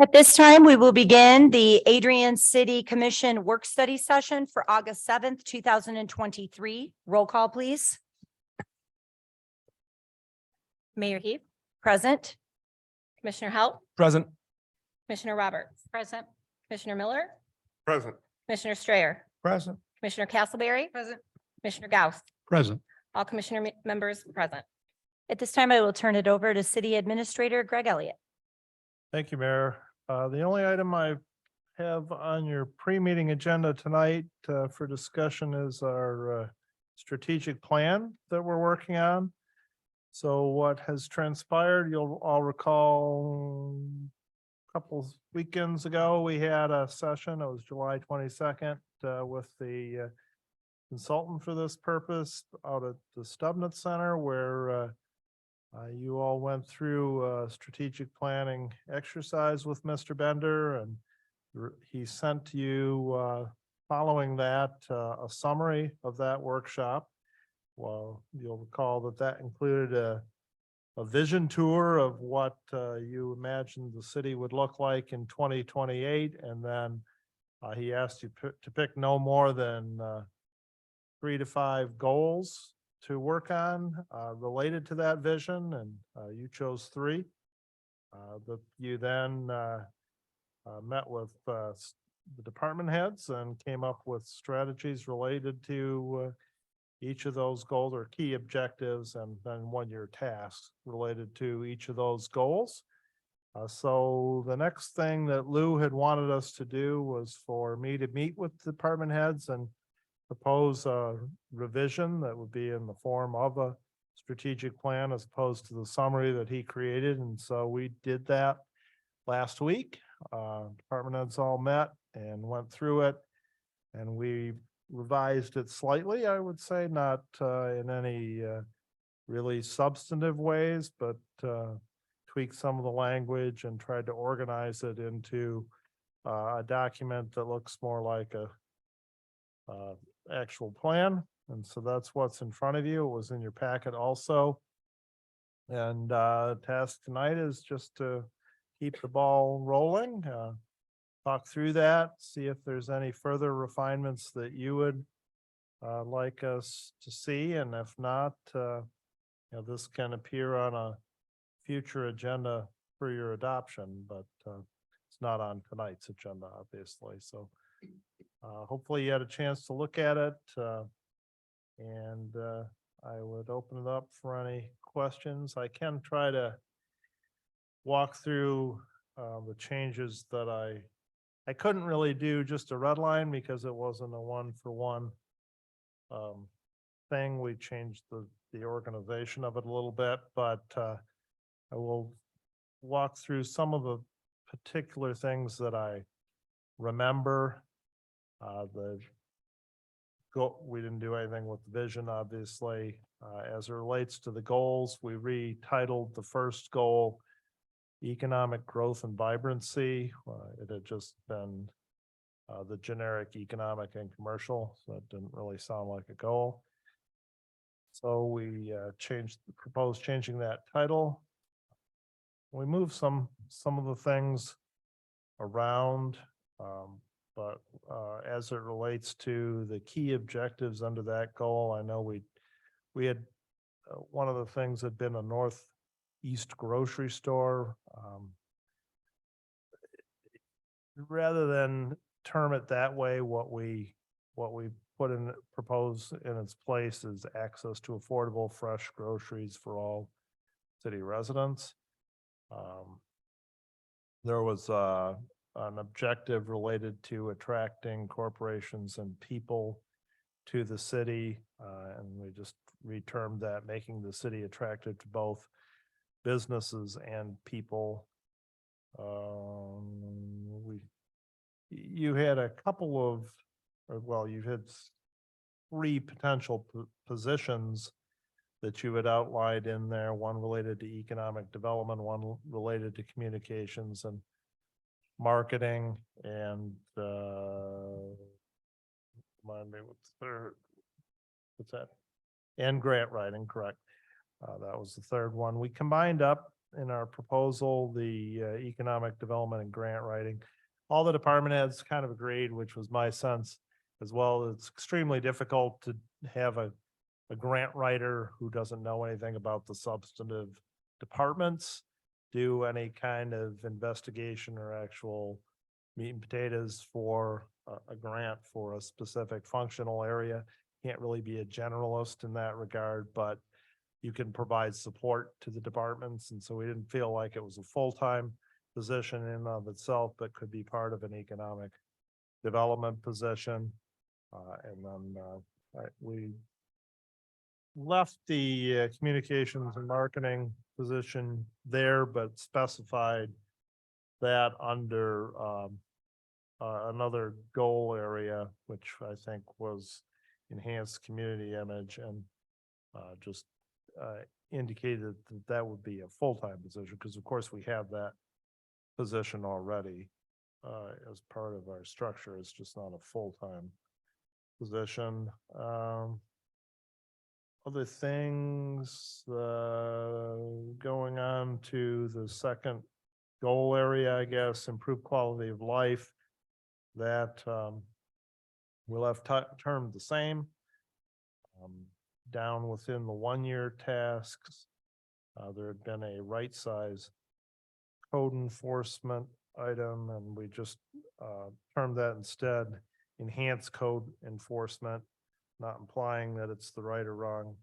At this time, we will begin the Adrian City Commission Work Study Session for August 7th, 2023. Roll call, please. Mayor Heath, Present. Commissioner Halt, Present. Commissioner Roberts. Present. Commissioner Miller, Present. Commissioner Strayer, Present. Commissioner Castleberry. Present. Commissioner Gauss, Present. all commissioner members present. At this time, I will turn it over to City Administrator Greg Elliott. Thank you, Mayor. The only item I have on your pre-meeting agenda tonight for discussion is our strategic plan that we're working on. So what has transpired, you'll all recall a couple weekends ago, we had a session, it was July 22nd, with the consultant for this purpose out at the Stubnitz Center, where you all went through a strategic planning exercise with Mr. Bender, and he sent to you, following that, a summary of that workshop. Well, you'll recall that that included a vision tour of what you imagined the city would look like in 2028. And then he asked you to pick no more than 3 to 5 goals to work on related to that vision. And you chose 3. That you then met with the department heads and came up with strategies related to each of those goals or key objectives, and then 1-year tasks related to each of those goals. So the next thing that Lou had wanted us to do was for me to meet with department heads and propose a revision that would be in the form of a strategic plan as opposed to the summary that he created. And so we did that last week. Department heads all met and went through it, and we revised it slightly, I would say, not in any really substantive ways, but tweaked some of the language and tried to organize it into a document that looks more like a actual plan. And so that's what's in front of you. It was in your packet also. And task tonight is just to keep the ball rolling, talk through that, see if there's any further refinements that you would like us to see. And if not, this can appear on a future agenda for your adoption, but it's not on tonight's agenda, obviously. So hopefully you had a chance to look at it, and I would open it up for any questions. I can try to walk through the changes that I couldn't really do just a red line because it wasn't a 1-for-1 thing. We changed the organization of it a little bit, but I will walk through some of the particular things that I remember. We didn't do anything with the vision, obviously. As it relates to the goals, we retitled the first goal Economic Growth and Vibrancy. It had just been the generic economic and commercial, so it didn't really sound like a goal. So we proposed changing that title. We moved some of the things around, but as it relates to the key objectives under that goal, I know we had one of the things had been a Northeast grocery store. Rather than term it that way, what we propose in its place is access to affordable fresh groceries for all city residents. There was an objective related to attracting corporations and people to the city, and we just retermed that, making the city attractive to both businesses and people. You had a couple of, you had 3 potential positions that you had outlined in there, one related to economic development, one related to communications and marketing, and remind me what's the third? What's that? And grant writing, correct. That was the third one. We combined up in our proposal, the economic development and grant writing. All the department heads kind of agreed, which was my sense as well. It's extremely difficult to have a grant writer who doesn't know anything about the substantive departments do any kind of investigation or actual meat and potatoes for a grant for a specific functional area. Can't really be a generalist in that regard, but you can provide support to the departments. And so we didn't feel like it was a full-time position in and of itself, but could be part of an economic development position. And then we left the communications and marketing position there, but specified that under another goal area, which I think was enhanced community image, and just indicated that that would be a full-time position, because of course we have that position already as part of our structure. It's just not a full-time position. Other things going on to the second goal area, I guess, improve quality of life. That we left term the same. Down within the 1-year tasks, there had been a right size code enforcement item, and we just termed that instead enhanced code enforcement, not implying that it's the right or wrong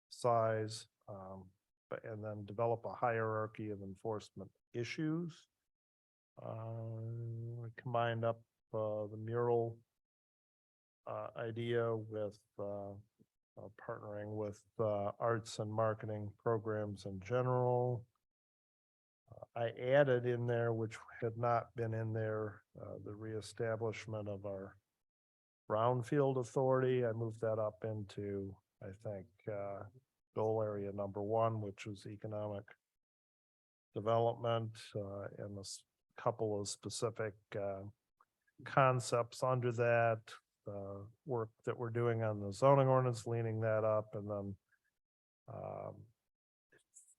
size, but and then develop a hierarchy of enforcement issues. We combined up the mural idea with partnering with arts and marketing programs in general. I added in there, which had not been in there, the reestablishment of our brownfield authority. I moved that up into, I think, goal area number 1, which was economic development, and a couple of specific concepts under that. Work that we're doing on the zoning ordinance, leaning that up. And then I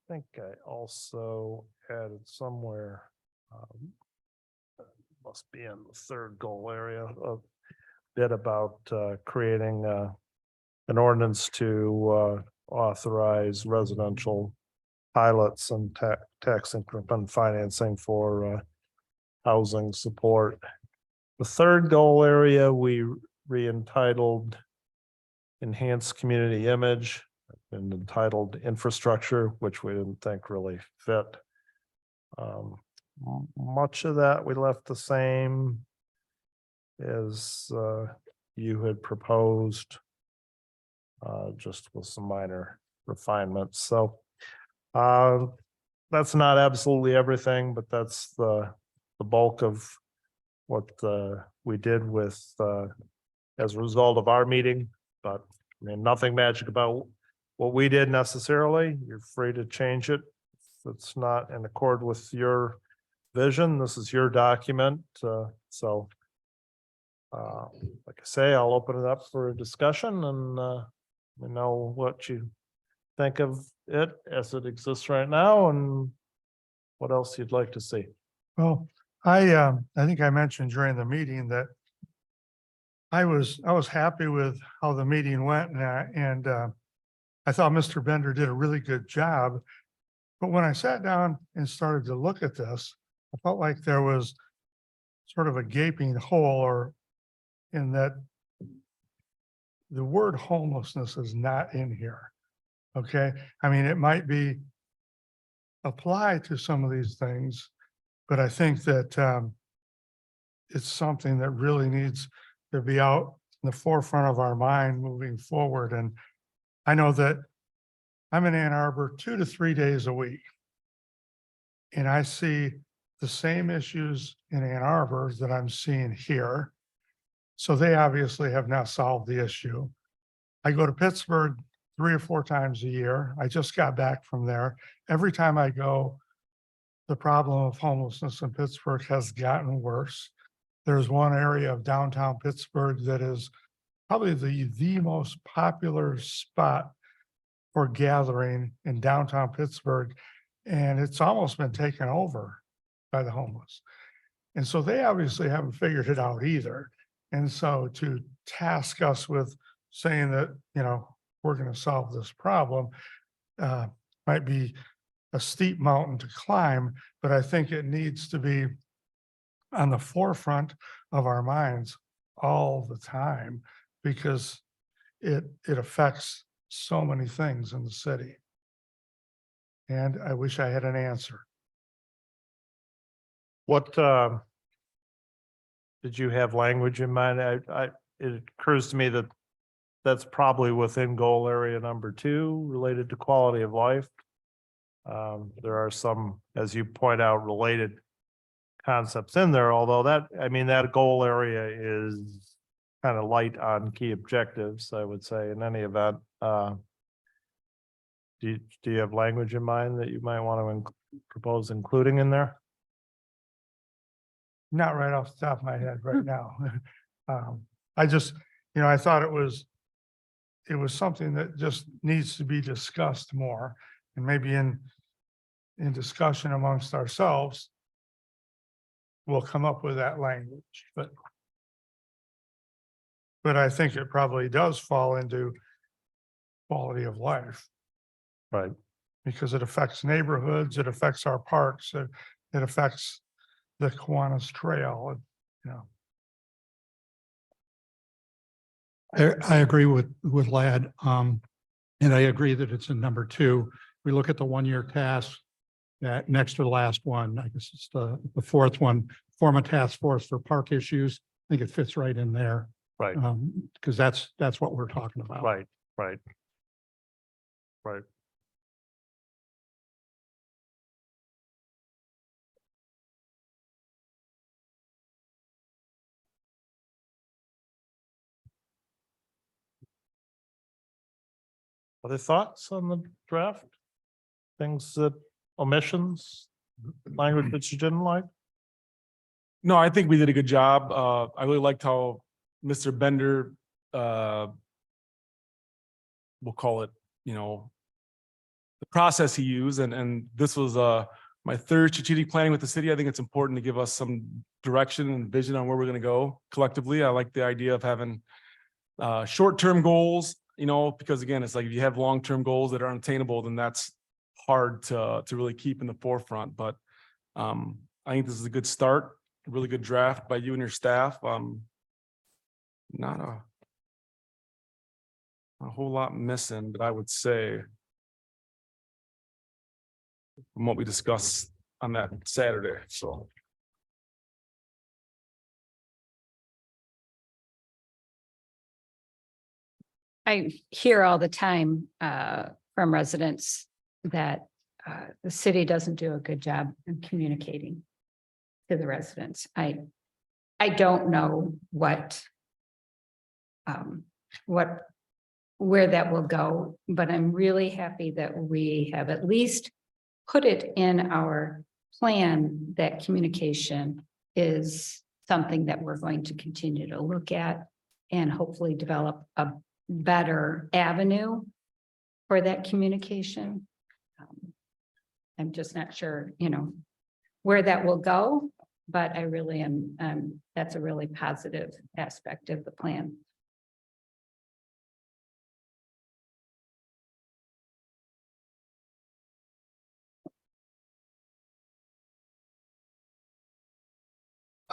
think I also added somewhere, must be in the third goal area, a bit about creating an ordinance to authorize residential pilots and tax increment financing for housing support. The third goal area we re-entitled enhanced community image and entitled infrastructure, which we didn't think really fit. Much of that we left the same as you had proposed, just with some minor refinements. So that's not absolutely everything, but that's the bulk of what we did with as a result of our meeting. But I mean, nothing magic about what we did necessarily. You're free to change it if it's not in accord with your vision. This is your document. So like I say, I'll open it up for a discussion, and we know what you think of it as it exists right now, and what else you'd like to see. Well, I think I mentioned during the meeting that I was happy with how the meeting went, and I thought Mr. Bender did a really good job. But when I sat down and started to look at this, I felt like there was sort of a gaping hole, or in that the word homelessness is not in here. Okay, I mean, it might be applied to some of these things, but I think that it's something that really needs to be out in the forefront of our mind moving forward. And I know that I'm in Ann Arbor 2 to 3 days a week, and I see the same issues in Ann Arbor that I'm seeing here. So they obviously have not solved the issue. I go to Pittsburgh 3 or 4 times a year. I just got back from there. Every time I go, the problem of homelessness in Pittsburgh has gotten worse. There's one area of downtown Pittsburgh that is probably the most popular spot for gathering in downtown Pittsburgh. and it's almost been taken over by the homeless. And so they obviously haven't figured it out either. And so to task us with saying that, you know, we're going to solve this problem might be a steep mountain to climb, but I think it needs to be on the forefront of our minds all the time, because it affects so many things in the city. And I wish I had an answer. What, did you have language in mind? It occurs to me that that's probably within goal area number 2, related to quality of life. There are some, as you point out, related concepts in there, although that, I mean, that goal area is kind of light on key objectives, I would say, in any event. Do you have language in mind that you might want to propose including in there? Not right off the top of my head right now. I just, you know, I thought it was something that just needs to be discussed more, and maybe in discussion amongst ourselves, we'll come up with that language, but I think it probably does fall into quality of life, Right. because it affects neighborhoods, it affects our parks, it affects the Kiwanis Trail, you know. I agree with Lad. And I agree that it's in number 2. We look at the 1-year task that next to the last one, I guess it's the 4th one, form a task force for park issues. I think it fits right in there. Right. Because that's what we're talking about. Right. Other thoughts on the draft? Things that, omissions, language that you didn't like? No, I think we did a good job. I really liked how Mr. Bender, we'll call it, you know, the process he used, and this was my 3rd strategic planning with the city. I think it's important to give us some direction and vision on where we're going to go collectively. I like the idea of having short-term goals, you know, because again, it's like if you have long-term goals that are unattainable, then that's hard to really keep in the forefront. But I think this is a good start, a really good draft by you and your staff. Not a whole lot missing, but I would say from what we discussed on that Saturday, so. I hear all the time from residents that the city doesn't do a good job in communicating to the residents. I don't know where that will go, but I'm really happy that we have at least put it in our plan that communication is something that we're going to continue to look at and hopefully develop a better avenue for that communication. I'm just not sure, you know, where that will go, but I really am, that's a really positive aspect of the plan.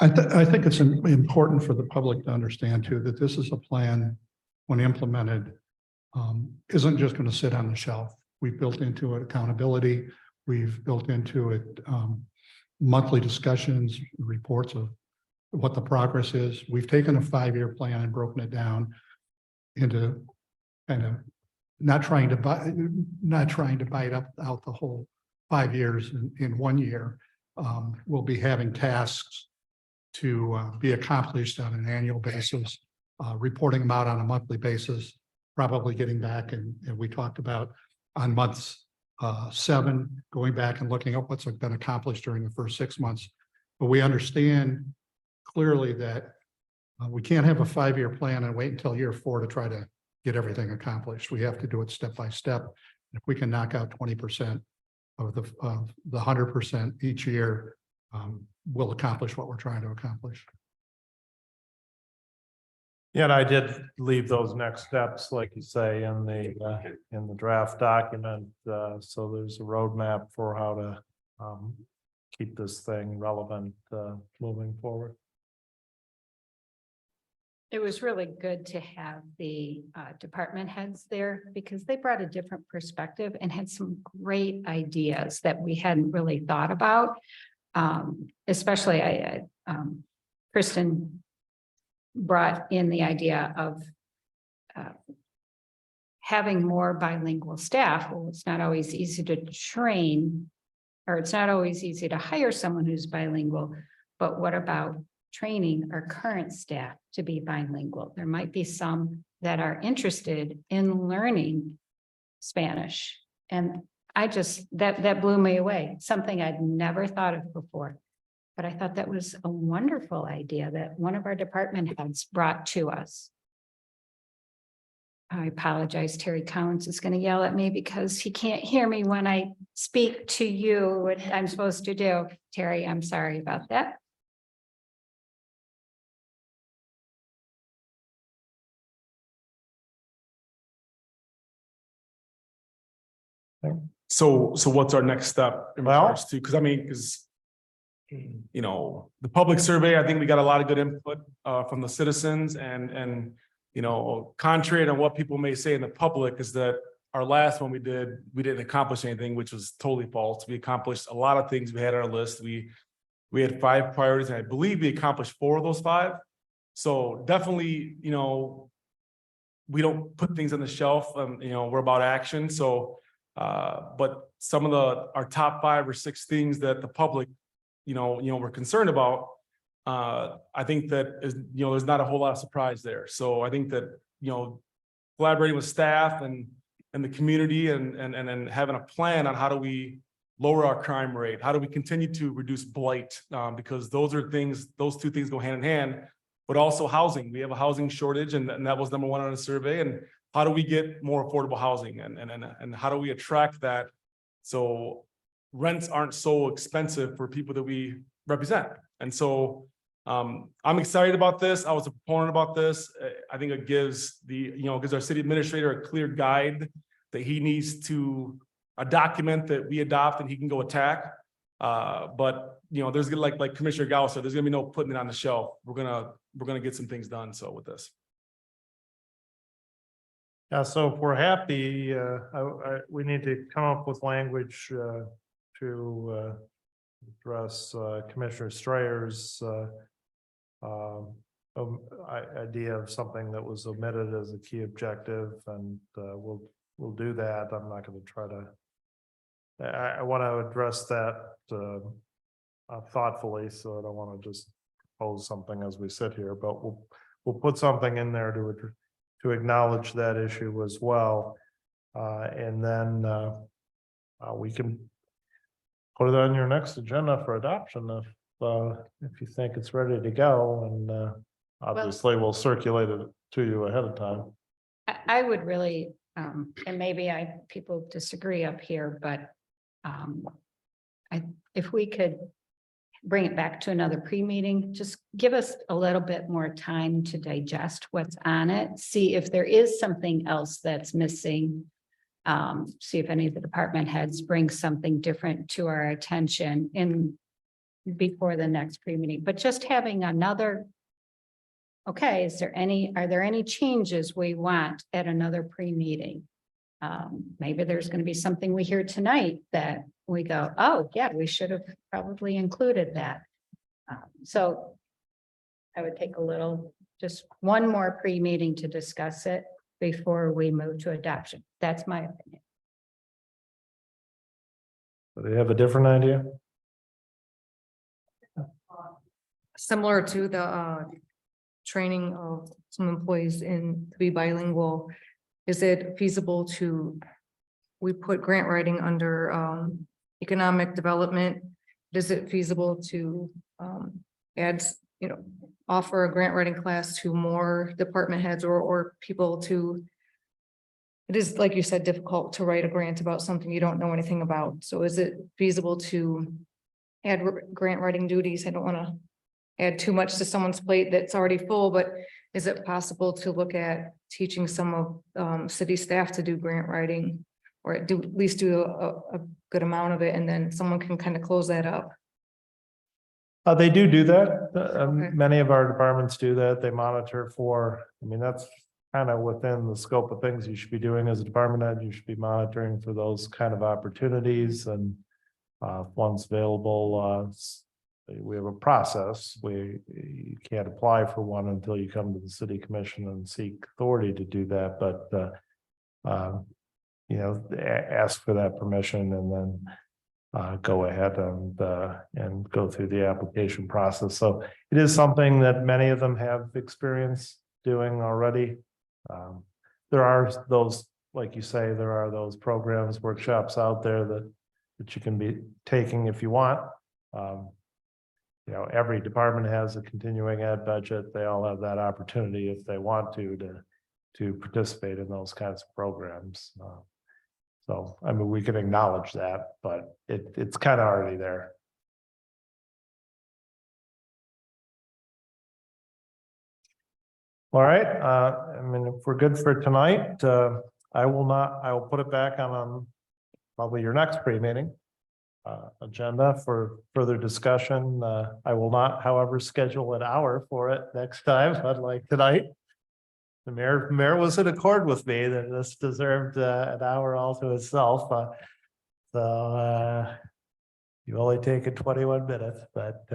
I think it's important for the public to understand too, that this is a plan when implemented, isn't just going to sit on the shelf. We've built into it accountability. We've built into it monthly discussions, reports of what the progress is. We've taken a 5-year plan and broken it down into kind of not trying to bite out the whole 5 years in 1 year. We'll be having tasks to be accomplished on an annual basis, reporting them out on a monthly basis, probably getting back, and we talked about on months 7, going back and looking at what's been accomplished during the first 6 months. But we understand clearly that we can't have a 5-year plan and wait until year 4 to try to get everything accomplished. We have to do it step by step. If we can knock out 20% of the 100% each year will accomplish what we're trying to accomplish. Yeah, and I did leave those next steps, like you say, in the draft document. So there's a roadmap for how to keep this thing relevant moving forward. It was really good to have the department heads there because they brought a different perspective and had some great ideas that we hadn't really thought about. Especially Kristen brought in the idea of having more bilingual staff. Well, it's not always easy to train, or it's not always easy to hire someone who's bilingual, but what about training our current staff to be bilingual? There might be some that are interested in learning Spanish. And I just, that blew me away, something I'd never thought of before. But I thought that was a wonderful idea that one of our department heads brought to us. I apologize, Terry Collins is going to yell at me because he can't hear me when I speak to you, what I'm supposed to do. Terry, I'm sorry about that. So what's our next step in Well- regards to, because I mean, because the public survey, I think we got a lot of good input from the citizens and contrary to what people may say in the public is that our last one we didn't accomplish anything, which was totally false. We accomplished a lot of things we had on our list. We had 5 priorities and I believe we accomplished 4 of those 5. So definitely, we don't put things on the shelf, we're about action. So but some of our top 5 or 6 things that the public, we're concerned about, I think that is, there's not a whole lot of surprise there. So I think that, collaborating with staff and the community and having a plan on how do we lower our crime rate? How do we continue to reduce blight? Because those 2 things go hand in hand, but also housing. We have a housing shortage and that was number 1 on the survey. And how do we get more affordable housing and how do we attract that? So rents aren't so expensive for people that we represent. And so I'm excited about this. I was a proponent about this. I think it gives gives our city administrator a clear guide that he needs to a document that we adopt and he can go attack. But there's gonna like Commissioner Gauss said, there's gonna be no putting it on the shelf. We're gonna get some things done. So with this. Yeah, so if we're happy, we need to come up with language to address Commissioner Strayer's idea of something that was omitted as a key objective, and we'll do that. I'm not going to try to. I want to address that thoughtfully, so I don't want to just propose something as we sit here, but we'll put something in there to acknowledge that issue as well. And then we can put it on your next agenda for adoption if you think it's ready to go. And obviously we'll circulate it to you ahead of time. I would really, and maybe people disagree up here, but if we could bring it back to another pre-meeting, just give us a little bit more time to digest what's on it, see if there is something else that's missing. See if any of the department heads bring something different to our attention before the next pre-meeting, but just having another. Okay, are there any changes we want at another pre-meeting? Maybe there's going to be something we hear tonight that we go, oh yeah, we should have probably included that. So I would take just one more pre-meeting to discuss it before we move to adoption. That's my opinion. Do they have a different idea? Similar to the training of some employees to be bilingual, is it feasible we put grant writing under economic development? Is it feasible to add, offer a grant writing class to more department heads or people to it is, like you said, difficult to write a grant about something you don't know anything about. So is it feasible to add grant writing duties? I don't want to add too much to someone's plate that's already full, but is it possible to look at teaching some of city staff to do grant writing? Or do at least do a good amount of it, and then someone can kind of close that up? They do that. Okay. Many of our departments do that. They monitor for, I mean, that's kind of within the scope of things you should be doing as a department head. You should be monitoring for those kind of opportunities and once available, we have a process. You can't apply for one until you come to the city commission and seek authority to do that, but you know, ask for that permission and then go ahead and go through the application process. So it is something that many of them have experience doing already. There are those, like you say, there are those programs, workshops out there that you can be taking if you want. You know, every department has a continuing ed budget. They all have that opportunity if they want to participate in those kinds of programs. So, I mean, we can acknowledge that, but it's kind of already there. All right, I mean, if we're good for tonight, I will put it back on probably your next pre-meeting agenda for further discussion. I will not, however, schedule an hour for it next time, unlike tonight. The mayor was in accord with me that this deserved an hour all to itself. So you only taken 21 minutes, but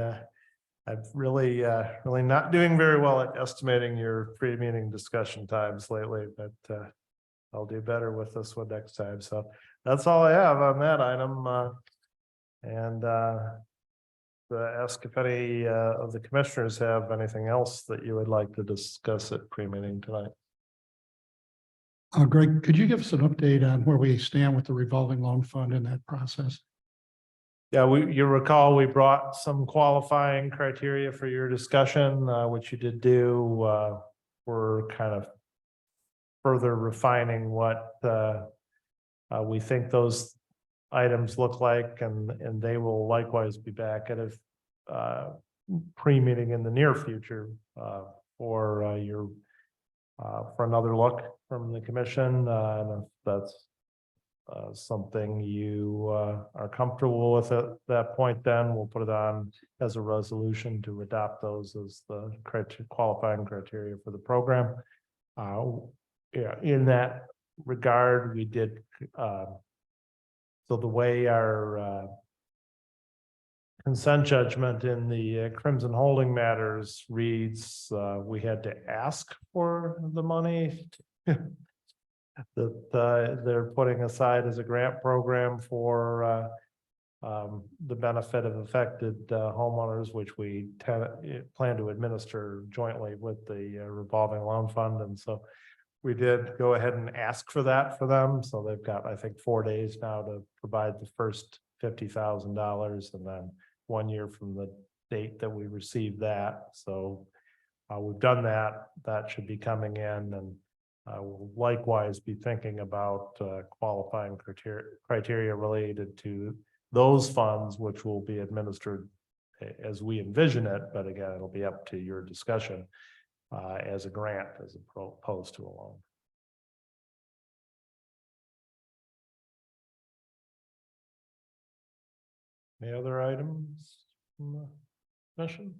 I'm really not doing very well at estimating your pre-meeting discussion times lately, but I'll do better with this one next time. So that's all I have on that item. And ask if any of the commissioners have anything else that you would like to discuss at pre-meeting tonight. Greg, could you give us an update on where we stand with the revolving loan fund in that process? Yeah, you recall we brought some qualifying criteria for your discussion, which you did do. We're kind of further refining what we think those items look like, and they will likewise be back at a pre-meeting in the near future for your for another look from the commission. And if that's something you are comfortable with at that point, then we'll put it on as a resolution to adopt those as the qualifying criteria for the program. Yeah, in that regard, we did so the way our consent judgment in the Crimson Holding matters reads, we had to ask for the money that they're putting aside as a grant program for the benefit of affected homeowners, which we plan to administer jointly with the revolving loan fund. And so we did go ahead and ask for that for them. So they've got, I think, 4 days now to provide the first $50,000, and then 1 year from the date that we received that. So we've done that. That should be coming in, and we'll likewise be thinking about qualifying criteria related to those funds, which will be administered as we envision it. But again, it'll be up to your discussion as a grant as opposed to a loan. Any other items from the commission?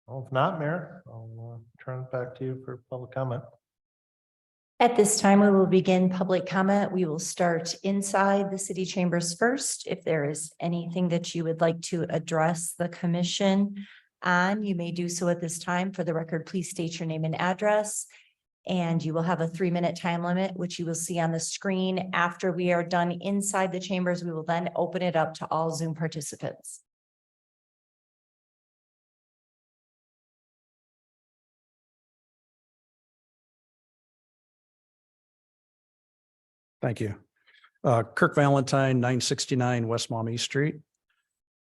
Well, if not, Mayor, I'll turn it back to you for public comment. At this time, we will begin public comment. We will start inside the city chambers first. If there is anything that you would like to address the commission on, you may do so at this time. For the record, please state your name and address. And you will have a 3-minute time limit, which you will see on the screen. After we are done inside the chambers, we will then open it up to all Zoom participants. Thank you. Kirk Valentine, 969 West Maumee Street.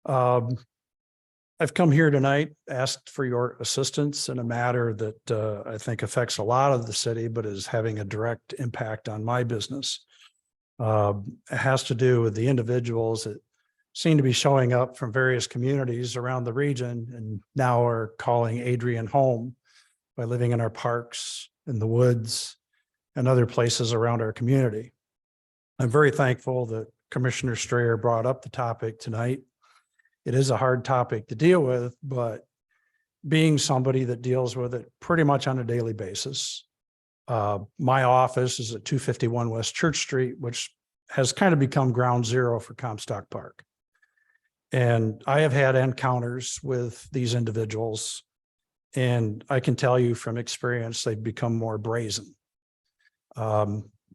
I've come here tonight, asked for your assistance in a matter that I think affects a lot of the city, but is having a direct impact on my business. It has to do with the individuals that seem to be showing up from various communities around the region and now are calling Adrian home by living in our parks, in the woods, and other places around our community. I'm very thankful that Commissioner Strayer brought up the topic tonight. It is a hard topic to deal with, but being somebody that deals with it pretty much on a daily basis. My office is at 251 West Church Street, which has kind of become ground zero for Comstock Park. And I have had encounters with these individuals, and I can tell you from experience, they've become more brazen.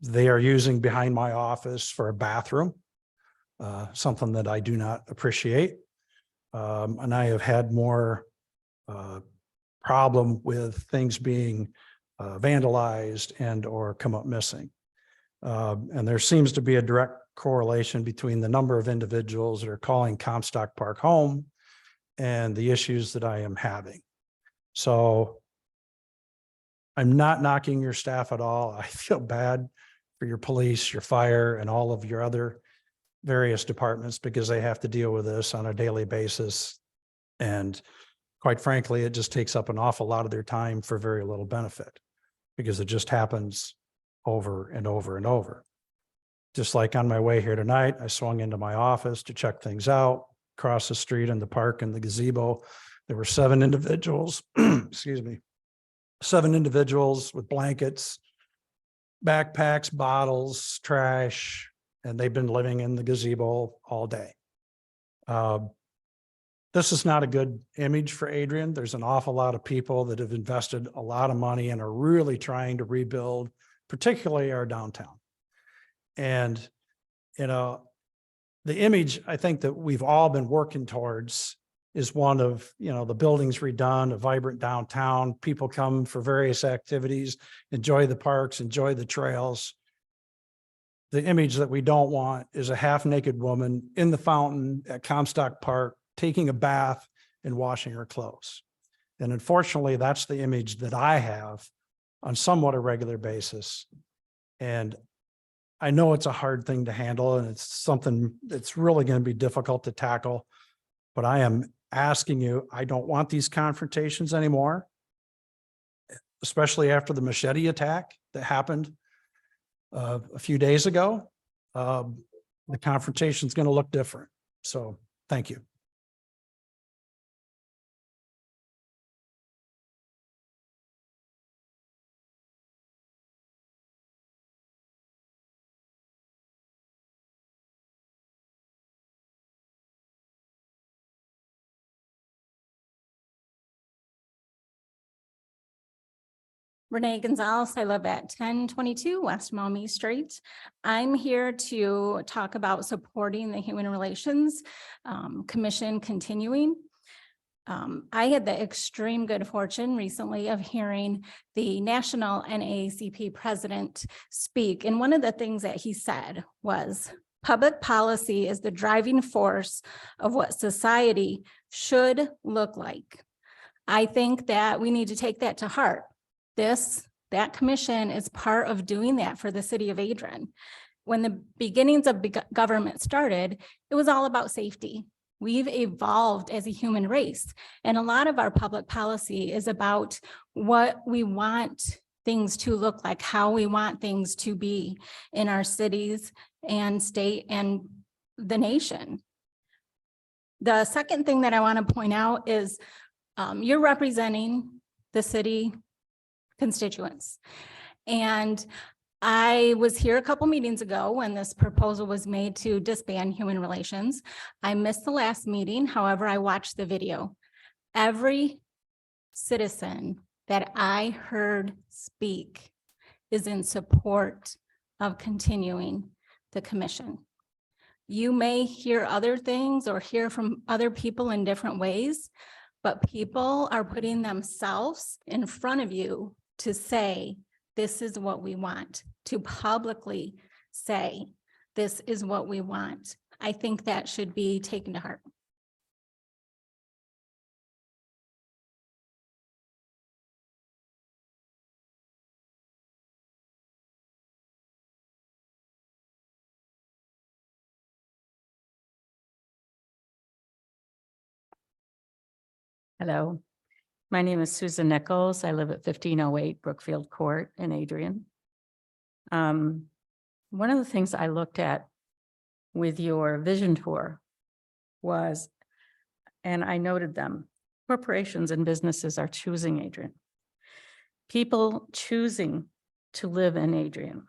They are using behind my office for a bathroom, something that I do not appreciate. And I have had more problem with things being vandalized and or come up missing. And there seems to be a direct correlation between the number of individuals that are calling Comstock Park home and the issues that I am having. So I'm not knocking your staff at all. I feel bad for your police, your fire, and all of your other various departments because they have to deal with this on a daily basis. And quite frankly, it just takes up an awful lot of their time for very little benefit because it just happens over and over and over. Just like on my way here tonight, I swung into my office to check things out. Across the street in the park and the gazebo, there were 7 individuals, excuse me, 7 individuals with blankets, backpacks, bottles, trash, and they've been living in the gazebo all day. This is not a good image for Adrian. There's an awful lot of people that have invested a lot of money and are really trying to rebuild, particularly our downtown. And, you know, the image I think that we've all been working towards is one of, you know, the buildings redone, a vibrant downtown, people come for various activities, enjoy the parks, enjoy the trails. The image that we don't want is a half-naked woman in the fountain at Comstock Park, taking a bath and washing her clothes. And unfortunately, that's the image that I have on somewhat a regular basis. And I know it's a hard thing to handle and it's something that's really going to be difficult to tackle, but I am asking you, I don't want these confrontations anymore, especially after the machete attack that happened a few days ago. The confrontation is going to look different. So thank you. Renee Gonzalez, I live at 1022 West Maumee Street. I'm here to talk about supporting the Human Relations Commission continuing. I had the extreme good fortune recently of hearing the national NAACP president speak. And one of the things that he said was, public policy is the driving force of what society should look like. I think that we need to take that to heart. That commission is part of doing that for the city of Adrian. When the beginnings of government started, it was all about safety. We've evolved as a human race, and a lot of our public policy is about what we want things to look like, how we want things to be in our cities and state and the nation. The second thing that I want to point out is you're representing the city constituents. And I was here a couple meetings ago when this proposal was made to disband Human Relations. I missed the last meeting. However, I watched the video. Every citizen that I heard speak is in support of continuing the commission. You may hear other things or hear from other people in different ways, but people are putting themselves in front of you to say, this is what we want, to publicly say, this is what we want. I think that should be taken to heart. Hello, my name is Susan Nichols. I live at 1508 Brookfield Court in Adrian. One of the things I looked at with your vision tour was, and I noted them, corporations and businesses are choosing Adrian. People choosing to live in Adrian.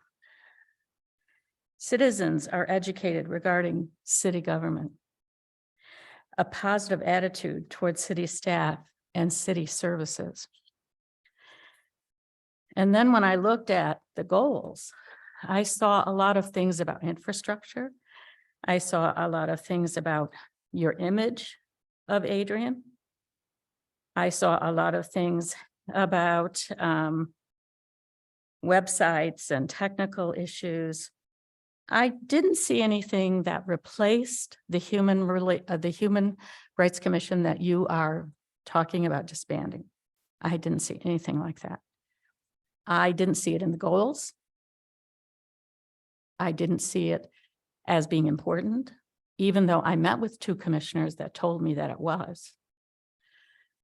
Citizens are educated regarding city government. A positive attitude towards city staff and city services. And then when I looked at the goals, I saw a lot of things about infrastructure. I saw a lot of things about your image of Adrian. I saw a lot of things about websites and technical issues. I didn't see anything that replaced the Human Rights Commission that you are talking about disbanding. I didn't see anything like that. I didn't see it in the goals. I didn't see it as being important, even though I met with 2 commissioners that told me that it was.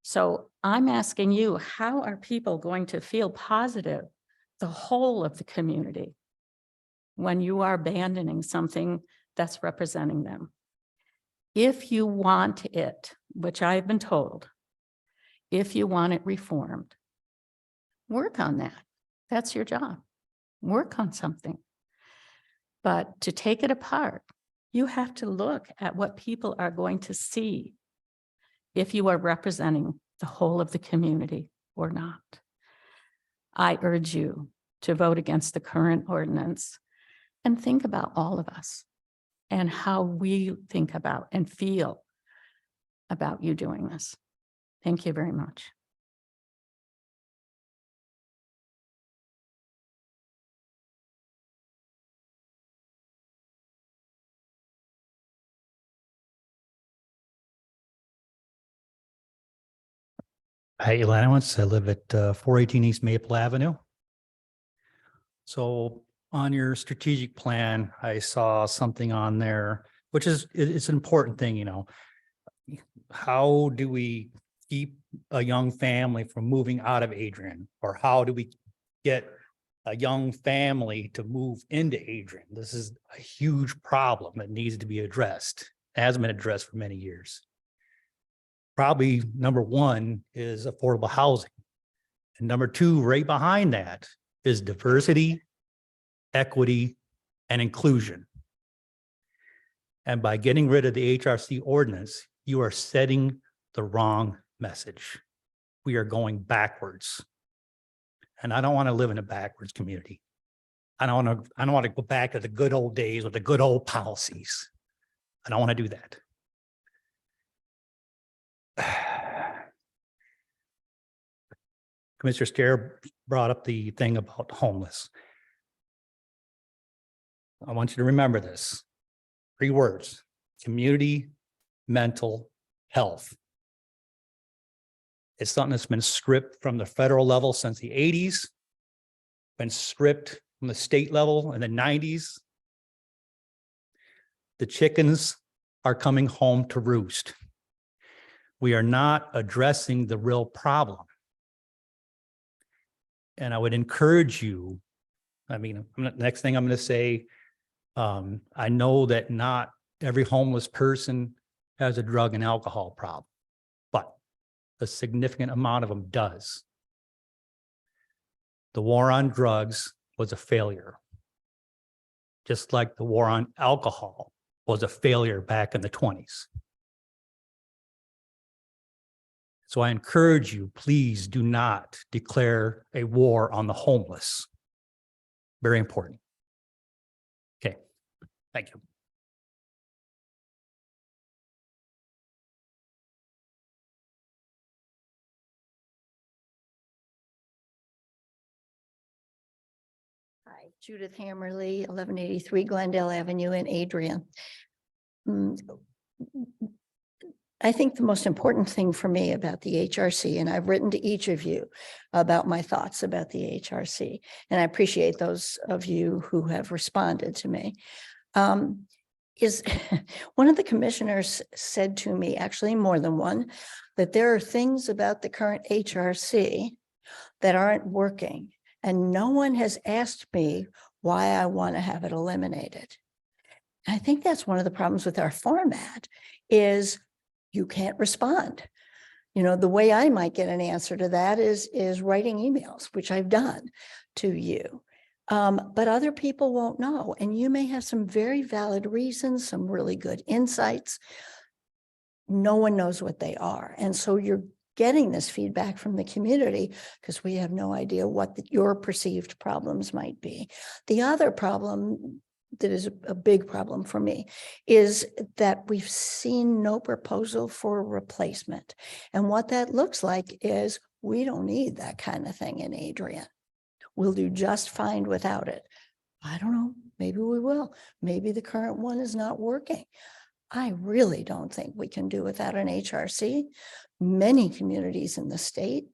So I'm asking you, how are people going to feel positive, the whole of the community, when you are abandoning something that's representing them? If you want it, which I've been told, if you want it reformed, work on that. That's your job. Work on something. But to take it apart, you have to look at what people are going to see if you are representing the whole of the community or not. I urge you to vote against the current ordinance and think about all of us and how we think about and feel about you doing this. Thank you very much. Hi, Elanowitz. I live at 418 East Maple Avenue. So on your strategic plan, I saw something on there, which is, it's an important thing, you know. How do we keep a young family from moving out of Adrian? Or how do we get a young family to move into Adrian? This is a huge problem that needs to be addressed. It hasn't been addressed for many years. Probably number 1 is affordable housing. And number 2, right behind that, is diversity, equity, and inclusion. And by getting rid of the HRC ordinance, you are setting the wrong message. We are going backwards. And I don't want to live in a backwards community. I don't want to go back to the good old days with the good old policies. I don't want to do that. Commissioner Stair brought up the thing about homeless. I want you to remember this. 3 words: community, mental health. It's something that's been stripped from the federal level since the 80s, been stripped from the state level in the 90s. The chickens are coming home to roost. We are not addressing the real problem. And I would encourage you, next thing I'm going to say, I know that not every homeless person has a drug and alcohol problem, but a significant amount of them does. The war on drugs was a failure, just like the war on alcohol was a failure back in the 20s. So I encourage you, please do not declare a war on the homeless. Very important. Okay, thank you. Hi, Judith Hammerly, 1183 Glendale Avenue in Adrian. Mm, I think the most important thing for me about the HRC, and I've written to each of you about my thoughts about the HRC, and I appreciate those of you who have responded to me, is one of the commissioners said to me, actually more than one, that there are things about the current HRC that aren't working, and no one has asked me why I want to have it eliminated. I think that's one of the problems with our format is you can't respond. You know, the way I might get an answer to that is writing emails, which I've done to you. But other people won't know. And you may have some very valid reasons, some really good insights. No one knows what they are. And so you're getting this feedback from the community because we have no idea what your perceived problems might be. The other problem that is a big problem for me is that we've seen no proposal for replacement. And what that looks like is we don't need that kind of thing in Adrian. We'll do just fine without it. I don't know, maybe we will. Maybe the current one is not working. I really don't think we can do without an HRC. Many communities in the state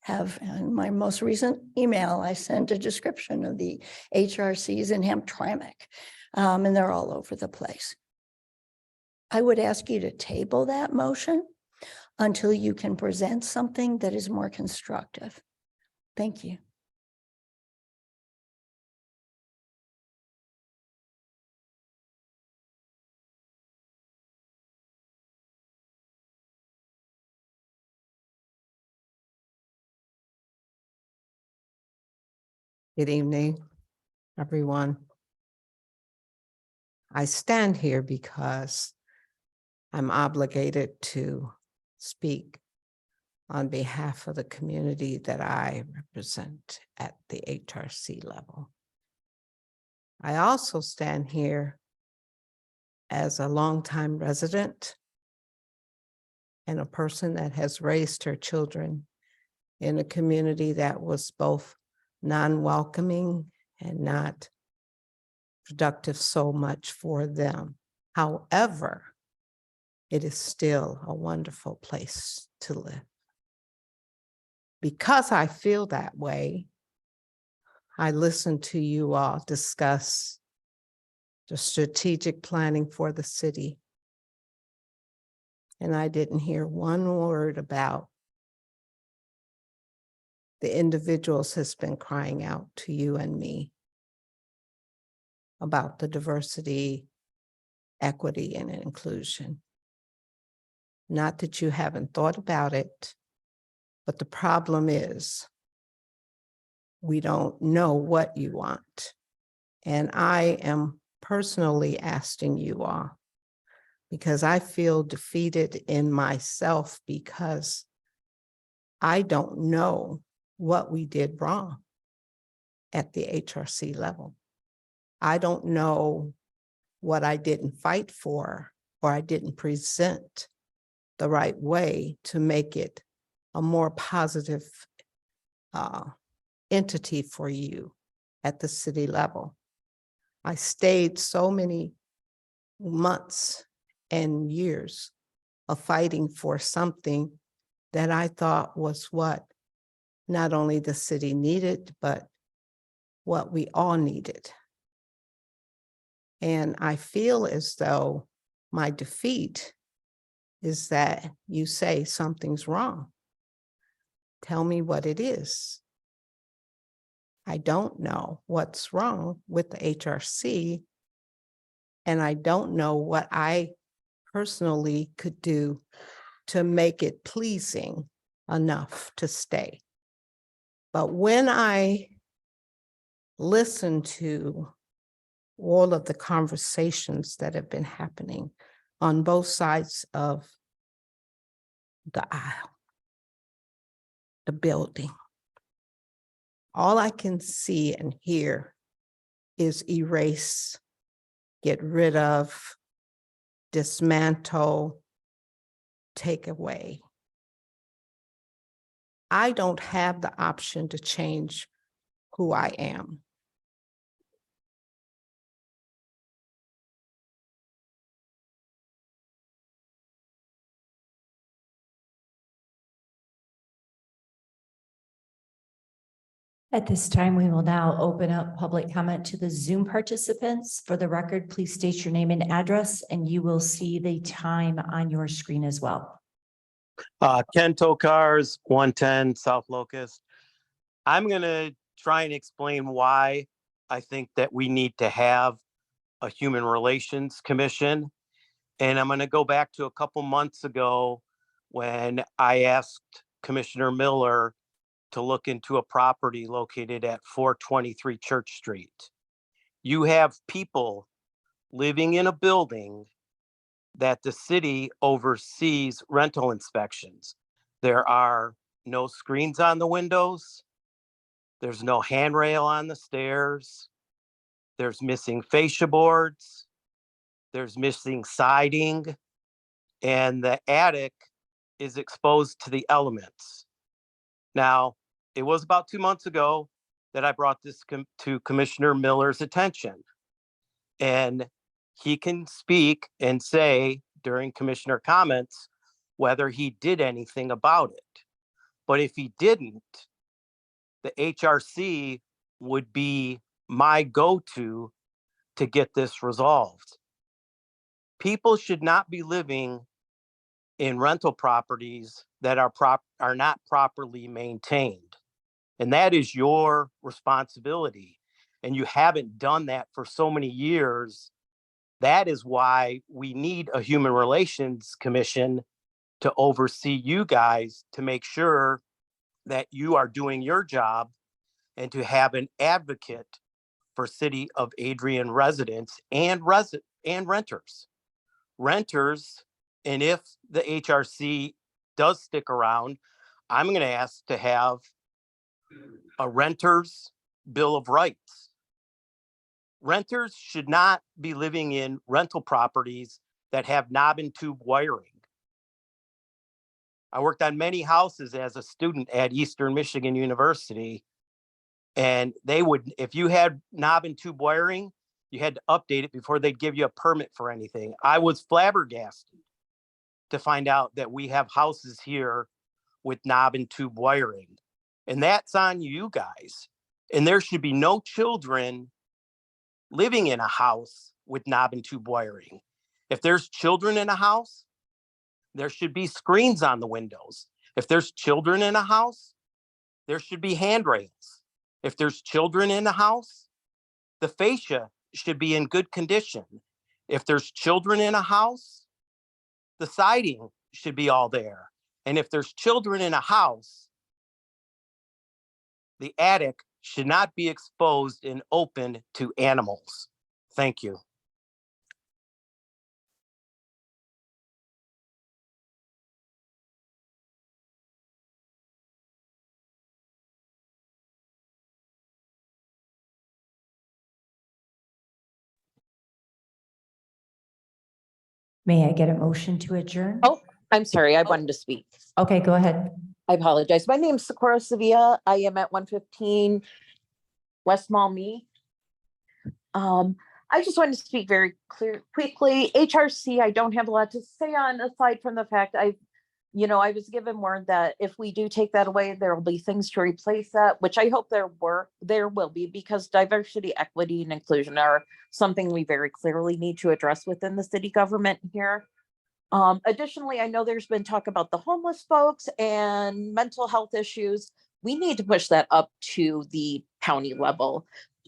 have, in my most recent email, I sent a description of the HRCs in Hamtramck, and they're all over the place. I would ask you to table that motion until you can present something that is more constructive. Thank you. Good evening, everyone. I stand here because I'm obligated to speak on behalf of the community that I represent at the HRC level. I also stand here as a longtime resident and a person that has raised her children in a community that was both non-welcoming and not productive so much for them. However, it is still a wonderful place to live. Because I feel that way, I listened to you all discuss the strategic planning for the city. And I didn't hear one word about the individuals has been crying out to you and me about the diversity, equity, and inclusion. Not that you haven't thought about it, but the problem is we don't know what you want. And I am personally asking you all because I feel defeated in myself because I don't know what we did wrong at the HRC level. I don't know what I didn't fight for or I didn't present the right way to make it a more positive entity for you at the city level. I stayed so many months and years of fighting for something that I thought was what not only the city needed, but what we all needed. And I feel as though my defeat is that you say something's wrong. Tell me what it is. I don't know what's wrong with the HRC, and I don't know what I personally could do to make it pleasing enough to stay. But when I listen to all of the conversations that have been happening on both sides of the aisle, the building, all I can see and hear is erase, get rid of, dismantle, take away. I don't have the option to change who I am. At this time, we will now open up public comment to the Zoom participants. For the record, please state your name and address, and you will see the time on your screen as well. Ken Tokars, 110 South Locust. I'm going to try and explain why I think that we need to have a Human Relations Commission. And I'm going to go back to a couple months ago when I asked Commissioner Miller to look into a property located at 423 Church Street. You have people living in a building that the city oversees rental inspections. There are no screens on the windows. There's no handrail on the stairs. There's missing fascia boards. There's missing siding. And the attic is exposed to the elements. Now, it was about 2 months ago that I brought this to Commissioner Miller's attention. And he can speak and say during commissioner comments whether he did anything about it. But if he didn't, the HRC would be my go-to to get this resolved. People should not be living in rental properties that are not properly maintained. And that is your responsibility. And you haven't done that for so many years. That is why we need a Human Relations Commission to oversee you guys to make sure that you are doing your job and to have an advocate for City of Adrian residents and renters. Renters, and if the HRC does stick around, I'm going to ask to have a renter's bill of rights. Renters should not be living in rental properties that have knob and tube wiring. I worked on many houses as a student at Eastern Michigan University, and they would, if you had knob and tube wiring, you had to update it before they'd give you a permit for anything. I was flabbergasted to find out that we have houses here with knob and tube wiring. And that's on you guys. And there should be no children living in a house with knob and tube wiring. If there's children in a house, there should be screens on the windows. If there's children in a house, there should be handrails. If there's children in a house, the fascia should be in good condition. If there's children in a house, the siding should be all there. And if there's children in a house, the attic should not be exposed and open to animals. Thank you. May I get a motion to adjourn? Oh, I'm sorry, I wanted to speak. Okay, go ahead. I apologize. My name is Socorro Sevilla. I am at 115 West Maumee. I just wanted to speak very quickly. HRC, I don't have a lot to say on, aside from the fact I was given word that if we do take that away, there will be things to replace that, which I hope there will be, because diversity, equity, and inclusion are something we very clearly need to address within the city government here. Additionally, I know there's been talk about the homeless folks and mental health issues. We need to push that up to the county level.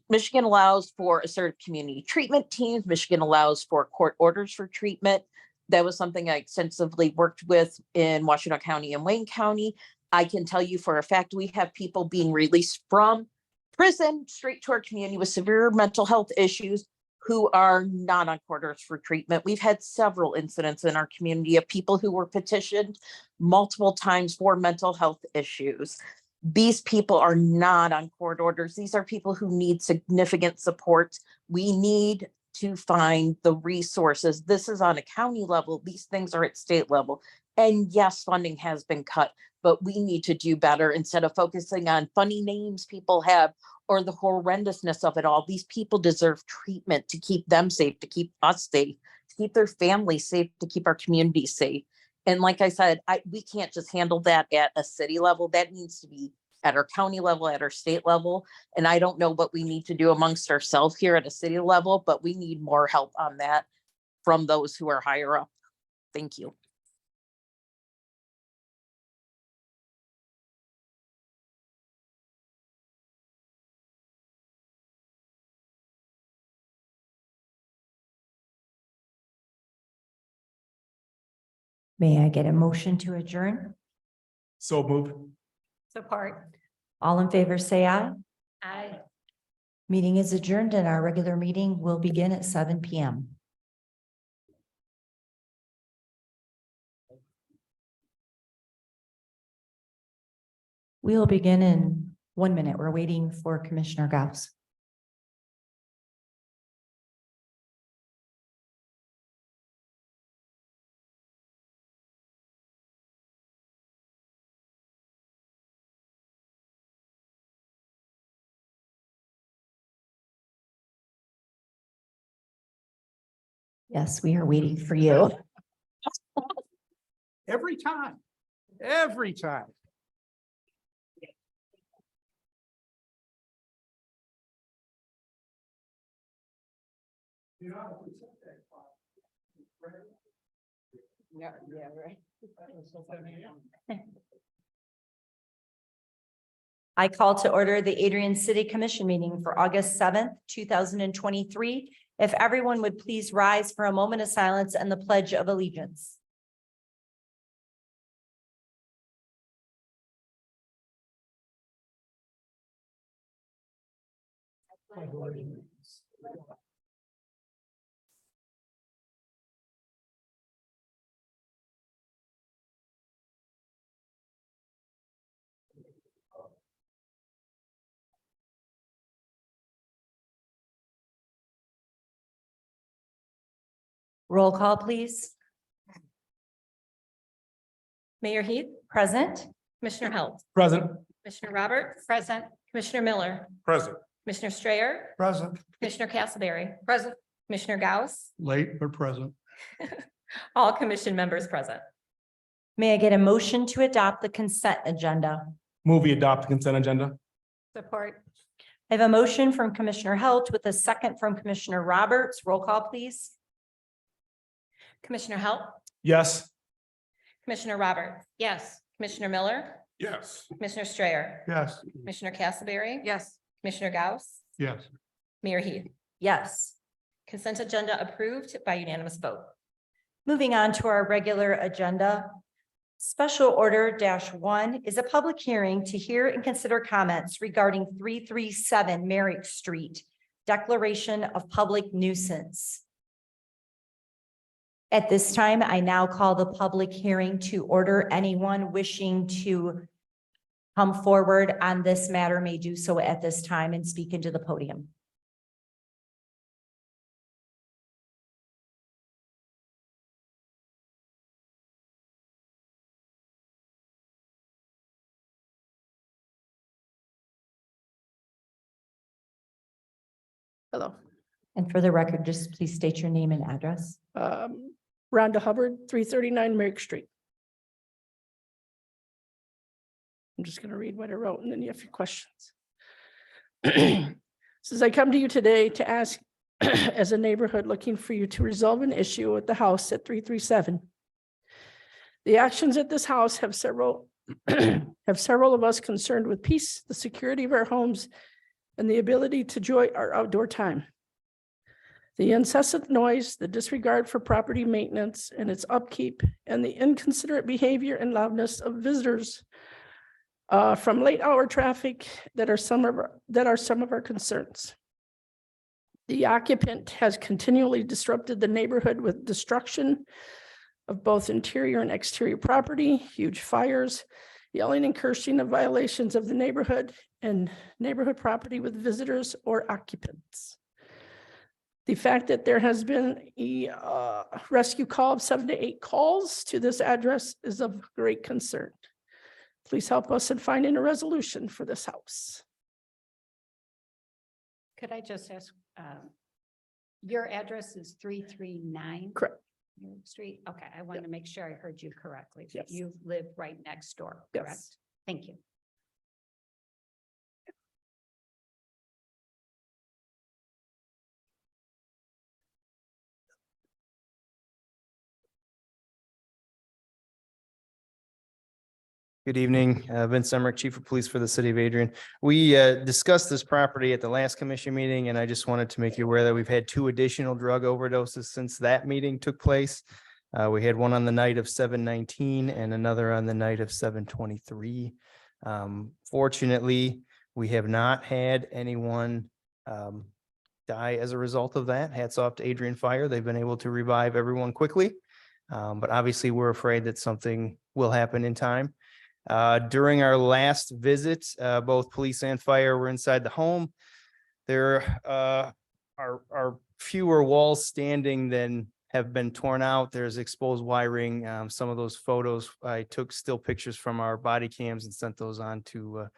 Michigan allows for assertive community treatment teams. Michigan allows for court orders for treatment. That was something I extensively worked with in Washington County and Wayne County. I can tell you for a fact, we have people being released from prison straight to our community with severe mental health issues who are not on court orders for treatment. We've had several incidents in our community of people who were petitioned multiple times for mental health issues. These people are not on court orders. These are people who need significant support. We need to find the resources. This is on a county level. These things are at state level. And yes, funding has been cut, but we need to do better instead of focusing on funny names people have or the horrendousness of it all. These people deserve treatment to keep them safe, to keep us safe, to keep their families safe, to keep our communities safe. And like I said, we can't just handle that at a city level. That needs to be at our county level, at our state level. And I don't know what we need to do amongst ourselves here at a city level, but we need more help on that from those who are higher up. Thank you. May I get a motion to adjourn? So moved. Support. All in favor, say aye. Aye. Meeting is adjourned and our regular meeting will begin at 7 p.m. We will begin in 1 minute. We're waiting for Commissioner Gauss. Yes, we are waiting for you. Every time, every time. I call to order the Adrian City Commission meeting for August 7th, 2023. If everyone would please rise for a moment of silence and the Pledge of Allegiance. Roll call, please. Mayor Heath, Present. Commissioner Halt, Present. Commissioner Roberts. Present. Commissioner Miller, Present. Commissioner Strayer, Present, Commissioner Castleberry. Present. Commissioner Gauss, Late but present. all commission members present. May I get a motion to adopt the consent agenda? Move we adopt the consent agenda. Support. I have a motion from Commissioner Halt with a second from Commissioner Roberts. Roll call, please. Commissioner Halt, Yes. Commissioner Roberts. Yes. Commissioner Miller, Yes. Commissioner Strayer, yes. Commissioner Castleberry. Yes. Commissioner Gauss, Yes. Mayor Heath. Yes. Consent agenda approved by unanimous vote. Moving on to our regular agenda. Special Order -1 is a public hearing to hear and consider comments regarding 337 Merrick Street, declaration of public nuisance. At this time, I now call the public hearing to order. Anyone wishing to come forward on this matter may do so at this time and speak into the podium. Hello, And for the record, just please state your name and address. Rhonda Hubbard, 339 Merrick Street. I'm just going to read what I wrote and then you have your questions. Says, I come to you today to ask, as a neighborhood looking for you to resolve an issue at the house at 337. The actions at this house have several of us concerned with peace, the security of our homes, and the ability to enjoy our outdoor time. The incessant noise, the disregard for property maintenance and its upkeep, and the inconsiderate behavior and loudness of visitors from late hour traffic that are some of our concerns. The occupant has continually disrupted the neighborhood with destruction of both interior and exterior property, huge fires, yelling and cursing of violations of the neighborhood and neighborhood property with visitors or occupants. The fact that there has been a rescue call of 7 to 8 calls to this address is of great concern. Please help us in finding a resolution for this house. Could I just ask, your address is 339? Correct. Merrick Street? Okay, I wanted to make sure I heard you correctly. Yes. You live right next door, Yes. correct? Thank you. Good evening, Vince Emmerich, Chief of Police for the City of Adrian. We discussed this property at the last commission meeting, and I just wanted to make you aware that we've had 2 additional drug overdoses since that meeting took place. We had one on the night of 7/19 and another on the night of 7/23. Fortunately, we have not had anyone die as a result of that. Hats off to Adrian Fire. They've been able to revive everyone quickly. But obviously, we're afraid that something will happen in time. During our last visit, both police and fire were inside the home. There are fewer walls standing than have been torn out. There's exposed wiring. Some of those photos, I took still pictures from our body cams and sent those on to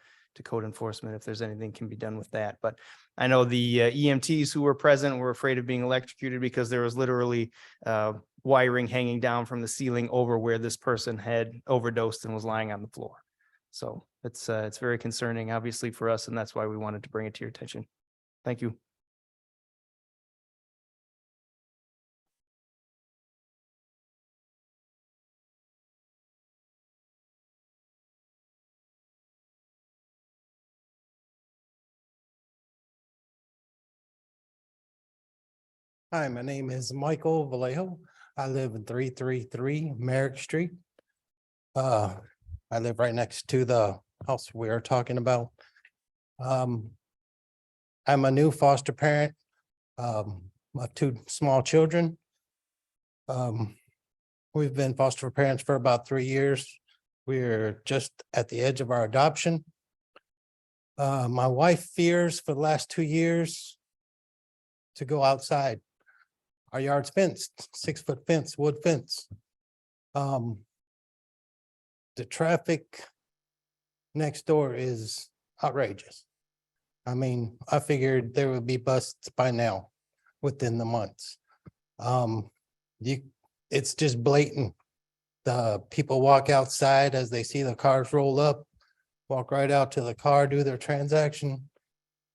code enforcement if there's anything can be done with that. But I know the EMTs who were present were afraid of being electrocuted because there was literally wiring hanging down from the ceiling over where this person had overdosed and was lying on the floor. So it's very concerning, obviously, for us, and that's why we wanted to bring it to your attention. Thank you. Hi, my name is Michael Vallejo. I live in 333 Merrick Street. I live right next to the house we are talking about. I'm a new foster parent of 2 small children. We've been foster parents for about 3 years. We're just at the edge of our adoption. My wife fears for the last 2 years to go outside. Our yard's fenced, 6-foot fence, wood fence. The traffic next door is outrageous. I mean, I figured there would be busts by now within the months. It's just blatant. The people walk outside as they see the cars roll up, walk right out to the car, do their transaction,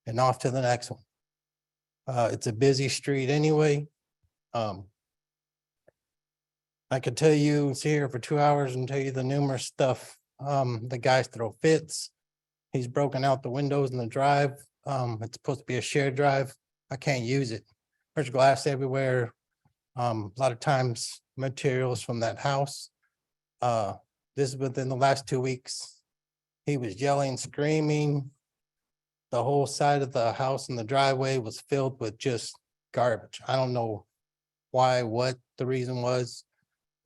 and off to the next one. It's a busy street anyway. I could tell you, sit here for 2 hours and tell you the numerous stuff. The guys throw fits. He's broken out the windows in the drive. It's supposed to be a shared drive. I can't use it. There's glass everywhere. A lot of times materials from that house. This is within the last 2 weeks. He was yelling, screaming. The whole side of the house and the driveway was filled with just garbage. I don't know why, what the reason was,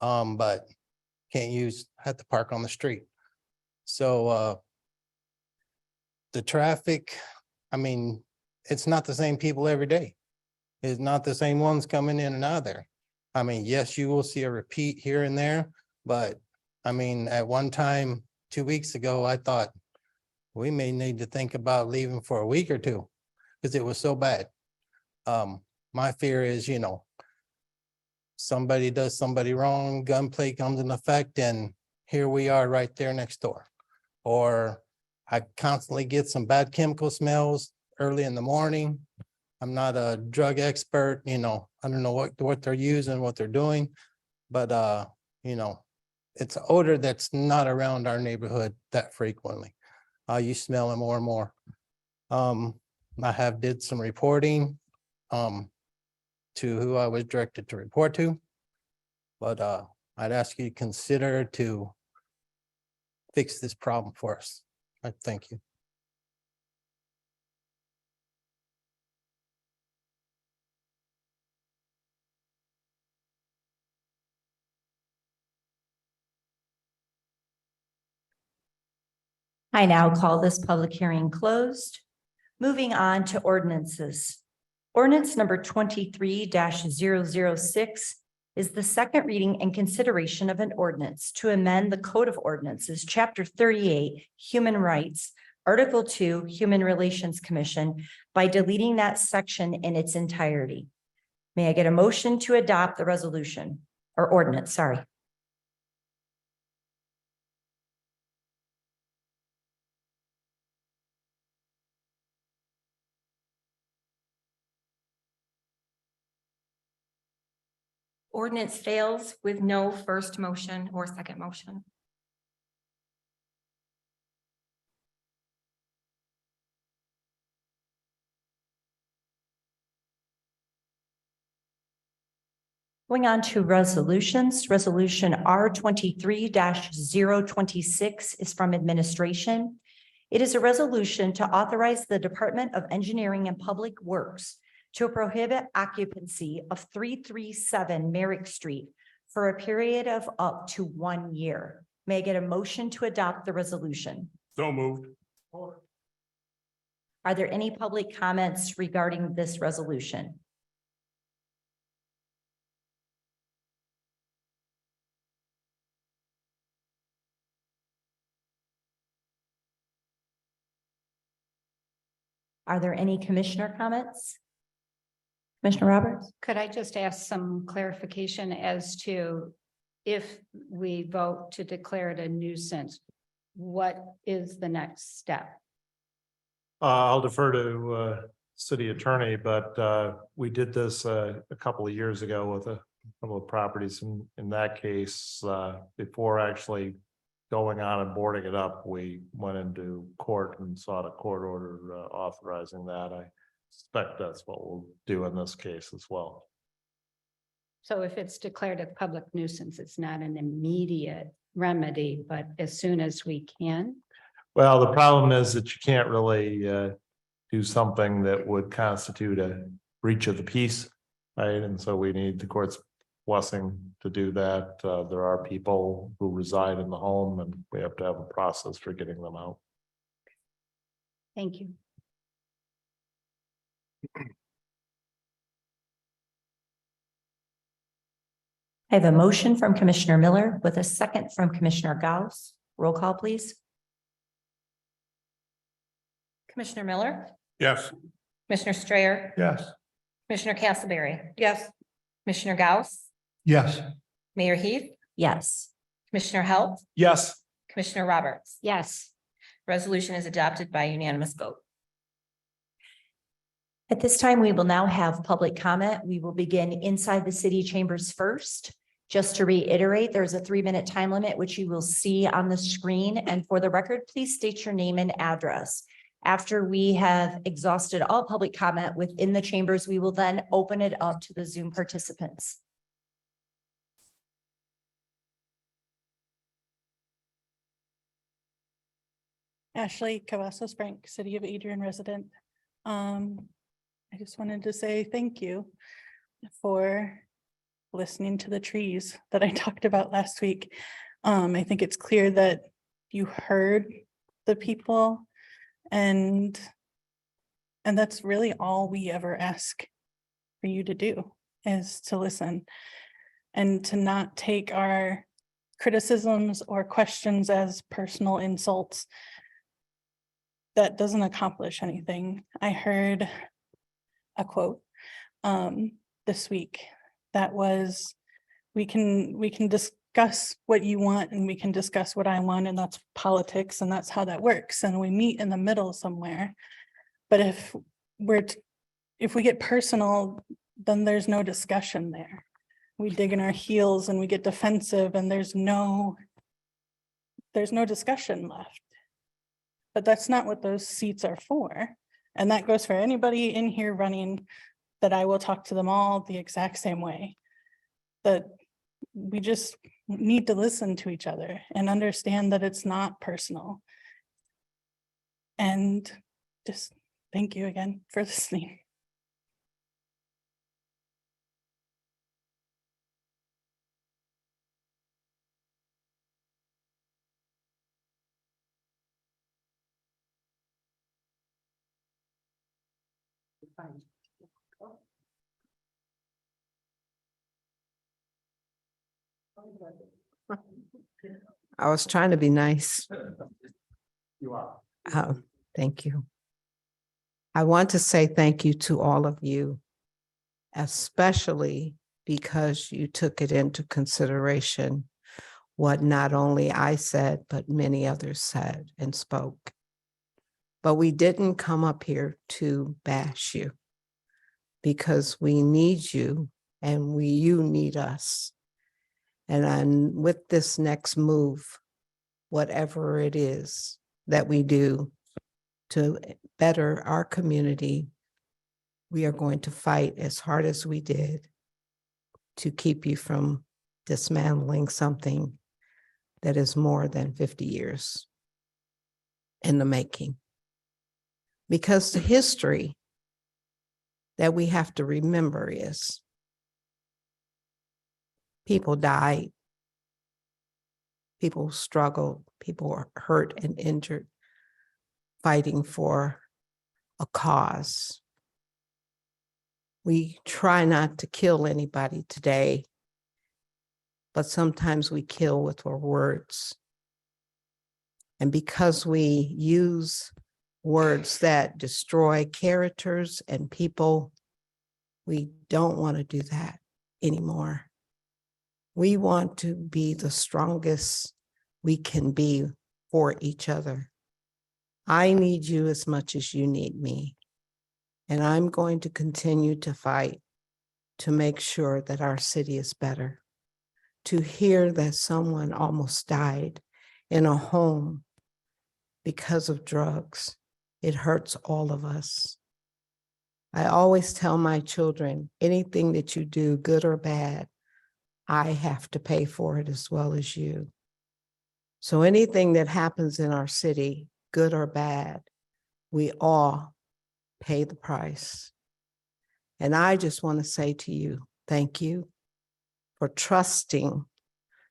but had to park on the street. So the traffic, I mean, it's not the same people every day. It's not the same ones coming in and out of there. I mean, yes, you will see a repeat here and there, but I mean, at one time, 2 weeks ago, I thought we may need to think about leaving for a week or 2 because it was so bad. My fear is, somebody does somebody wrong, gunplay comes in effect, and here we are right there next door. Or I constantly get some bad chemical smells early in the morning. I'm not a drug expert, I don't know what they're using, what they're doing, but it's an odor that's not around our neighborhood that frequently. You smell it more and more. I have did some reporting to who I was directed to report to. But I'd ask you to consider to fix this problem for us. I thank you. I now call this public hearing closed. Moving on to ordinances. Ordinance number 23-006 is the second reading and consideration of an ordinance to amend the Code of Ordinances, Chapter 38, Human Rights, Article 2, Human Relations Commission, by deleting that section in its entirety. May I get a motion to adopt the resolution or ordinance, sorry. Ordinance fails with no first motion or second motion. Going on to resolutions, resolution R 23-026 is from administration. It is a resolution to authorize the Department of Engineering and Public Works to prohibit occupancy of 337 Merrick Street for a period of up to 1 year. May I get a motion to adopt the resolution? So moved. Are there any public comments regarding this resolution? Are there any commissioner comments? Commissioner Roberts? Could I just ask some clarification as to if we vote to declare it a nuisance, what is the next step? I'll defer to city attorney, but we did this a couple of years ago with a couple of properties. In that case, before actually going on and boarding it up, we went into court and sought a court order authorizing that. I suspect that's what we'll do in this case as well. So if it's declared a public nuisance, it's not an immediate remedy, but as soon as we can? Well, the problem is that you can't really do something that would constitute a breach of the peace, right? And so we need the court's blessing to do that. There are people who reside in the home, and we have to have a process for getting them out. Thank you. I have a motion from Commissioner Miller with a second from Commissioner Gauss. Roll call, please. Commissioner Miller, Yes. Commissioner Strayer, Yes. Commissioner Castleberry, Yes. Commissioner Gauss, Yes. Mayor Heath, Yes. Commissioner Halt, Yes. Commissioner Roberts. Yes. Resolution is adopted by unanimous vote. At this time, we will now have public comment. We will begin inside the city chambers first. Just to reiterate, there's a 3-minute time limit, which you will see on the screen. And for the record, please state your name and address. After we have exhausted all public comment within the chambers, we will then open it up to the Zoom participants. Ashley Cavazos Frank, City of Adrian resident. I just wanted to say thank you for listening to the trees that I talked about last week. I think it's clear that you heard the people, and that's really all we ever ask for you to do, is to listen and to not take our criticisms or questions as personal insults. That doesn't accomplish anything. I heard a quote this week that was, we can discuss what you want and we can discuss what I want, and that's politics, and that's how that works, and we meet in the middle somewhere. But if we get personal, then there's no discussion there. We dig in our heels and we get defensive, and there's no discussion left. But that's not what those seats are for. And that goes for anybody in here running, that I will talk to them all the exact same way. That we just need to listen to each other and understand that it's not personal. And just thank you again for listening. I was trying to be nice. You are. Thank you. I want to say thank you to all of you, especially because you took it into consideration what not only I said, but many others said and spoke. But we didn't come up here to bash you, because we need you and you need us. And with this next move, whatever it is that we do to better our community, we are going to fight as hard as we did to keep you from dismantling something that is more than 50 years in the making. Because the history that we have to remember is people died, people struggled, people were hurt and injured, fighting for a cause. We try not to kill anybody today, but sometimes we kill with our words. And because we use words that destroy characters and people, we don't want to do that anymore. We want to be the strongest we can be for each other. I need you as much as you need me. And I'm going to continue to fight to make sure that our city is better. To hear that someone almost died in a home because of drugs, it hurts all of us. I always tell my children, anything that you do, good or bad, I have to pay for it as well as you. So anything that happens in our city, good or bad, we all pay the price. And I just want to say to you, thank you for trusting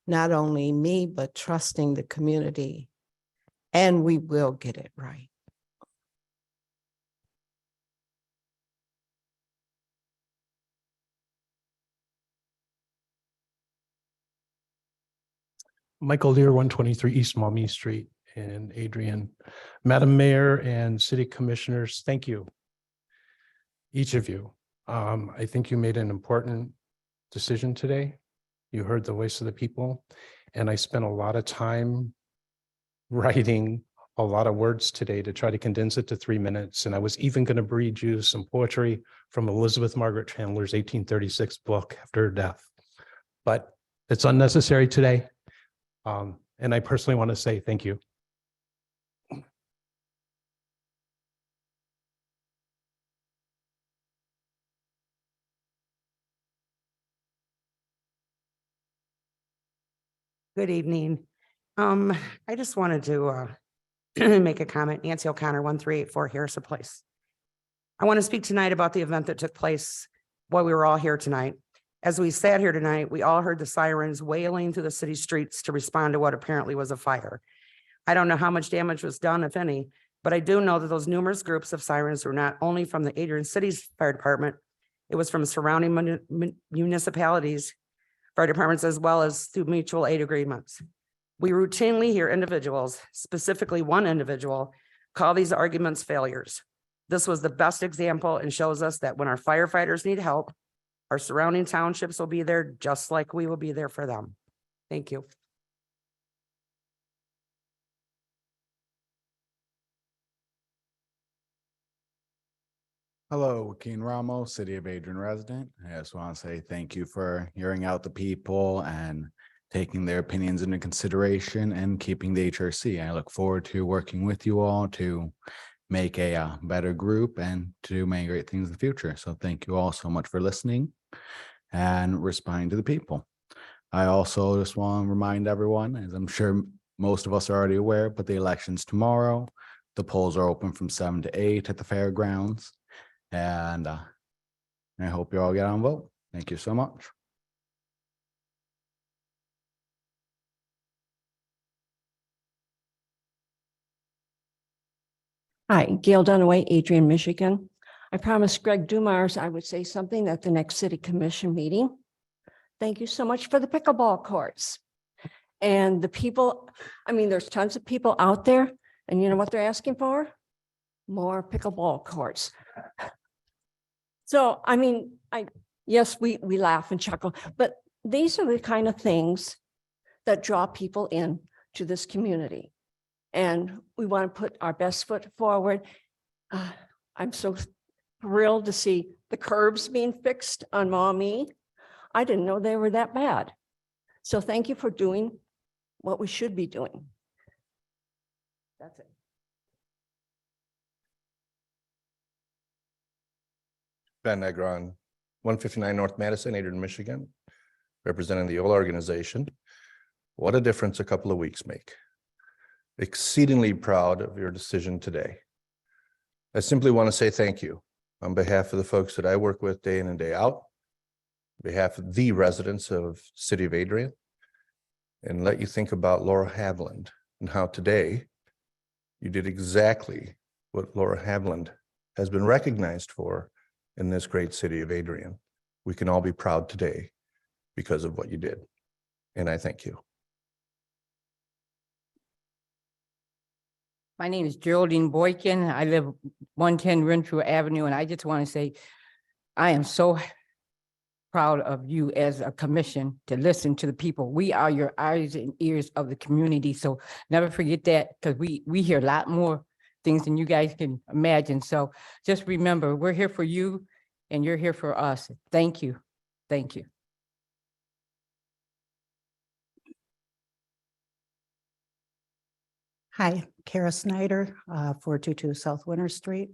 not only me, but trusting the community. And we will get it right. Michael Lear, 123 East Maumee Street in Adrian. Madam Mayor and City Commissioners, thank you. Each of you. I think you made an important decision today. You heard the voice of the people, and I spent a lot of time writing a lot of words today to try to condense it to 3 minutes. And I was even going to read you some poetry from Elizabeth Margaret Chandler's 1836 book after her death. But it's unnecessary today. And I personally want to say thank you. Good evening. I just wanted to make a comment. Nancy O'Connor, 1384 Harrison Place. I want to speak tonight about the event that took place while we were all here tonight. As we sat here tonight, we all heard the sirens wailing through the city streets to respond to what apparently was a fire. I don't know how much damage was done, if any, but I do know that those numerous groups of sirens were not only from the Adrian City's fire department, it was from surrounding municipalities, fire departments, as well as through mutual aid agreements. We routinely hear individuals, specifically one individual, call these arguments failures. This was the best example and shows us that when our firefighters need help, our surrounding townships will be there just like we will be there for them. Thank you. Hello, Joaquin Ramos, City of Adrian resident. I just want to say thank you for hearing out the people and taking their opinions into consideration and keeping the HRC. I look forward to working with you all to make a better group and to do many great things in the future. So thank you all so much for listening and responding to the people. I also just want to remind everyone, as I'm sure most of us are already aware, but the election's tomorrow. The polls are open from 7 to 8 at the fairgrounds. And I hope you all get out and vote. Thank you so much. Hi, Gail Dunaway, Adrian, Michigan. I promised Greg Dumars I would say something at the next city commission meeting. Thank you so much for the pickleball courts. And the people, I mean, there's tons of people out there, and you know what they're asking for? More pickleball courts. So, I mean, yes, we laugh and chuckle, but these are the kind of things that draw people in to this community. And we want to put our best foot forward. I'm so thrilled to see the curbs being fixed on Maumee. I didn't know they were that bad. So thank you for doing what we should be doing. That's it. Ben Negron, 159 North Madison, Adrian, Michigan. representing the whole organization. What a difference a couple of weeks make. Exceedingly proud of your decision today. I simply want to say thank you on behalf of the folks that I work with day in and day out, on behalf of the residents of the City of Adrian, and let you think about Laura Havland and how today you did exactly what Laura Havland has been recognized for in this great city of Adrian. We can all be proud today because of what you did. And I thank you. My name is Geraldine Boykin. I live 110 Renfrew Avenue, and I just want to say I am so proud of you as a commission to listen to the people. We are your eyes and ears of the community. So never forget that, because we hear a lot more things than you guys can imagine. So just remember, we're here for you and you're here for us. Thank you. Thank you. Hi, Kara Snyder, 422 South Winter Street.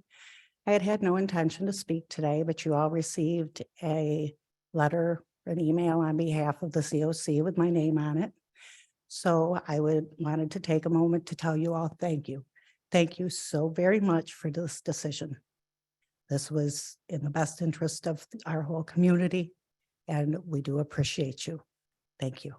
I had no intention to speak today, but you all received a letter, an email on behalf of the COC with my name on it. So I wanted to take a moment to tell you all thank you. Thank you so very much for this decision. This was in the best interest of our whole community, and we do appreciate you. Thank you.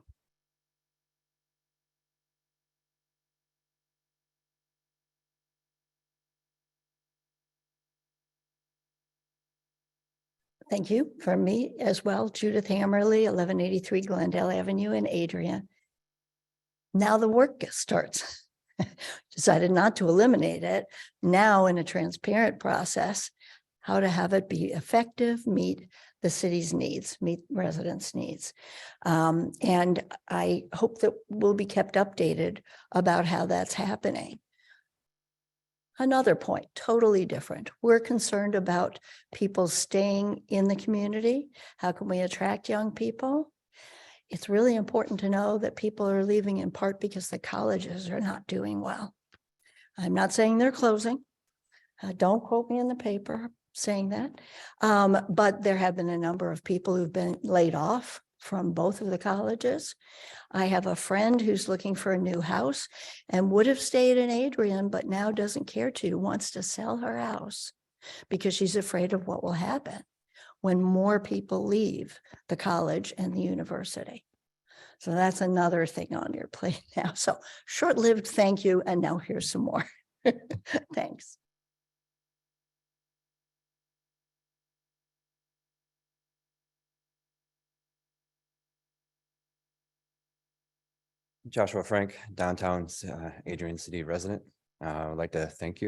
Thank you. From me as well, Judith Hammerly, 1183 Glendale Avenue in Adrian. Now the work starts. Decided not to eliminate it. Now in a transparent process, how to have it be effective, meet the city's needs, meet residents' needs. And I hope that we'll be kept updated about how that's happening. Another point, totally different. We're concerned about people staying in the community. How can we attract young people? It's really important to know that people are leaving in part because the colleges are not doing well. I'm not saying they're closing. Don't quote me in the paper saying that. But there have been a number of people who've been laid off from both of the colleges. I have a friend who's looking for a new house and would have stayed in Adrian, but now doesn't care to, wants to sell her house because she's afraid of what will happen when more people leave the college and the university. So that's another thing on your plate now. So short-lived thank you. And now here's some more. Thanks. Joshua Frank, downtown Adrian City resident. I would like to thank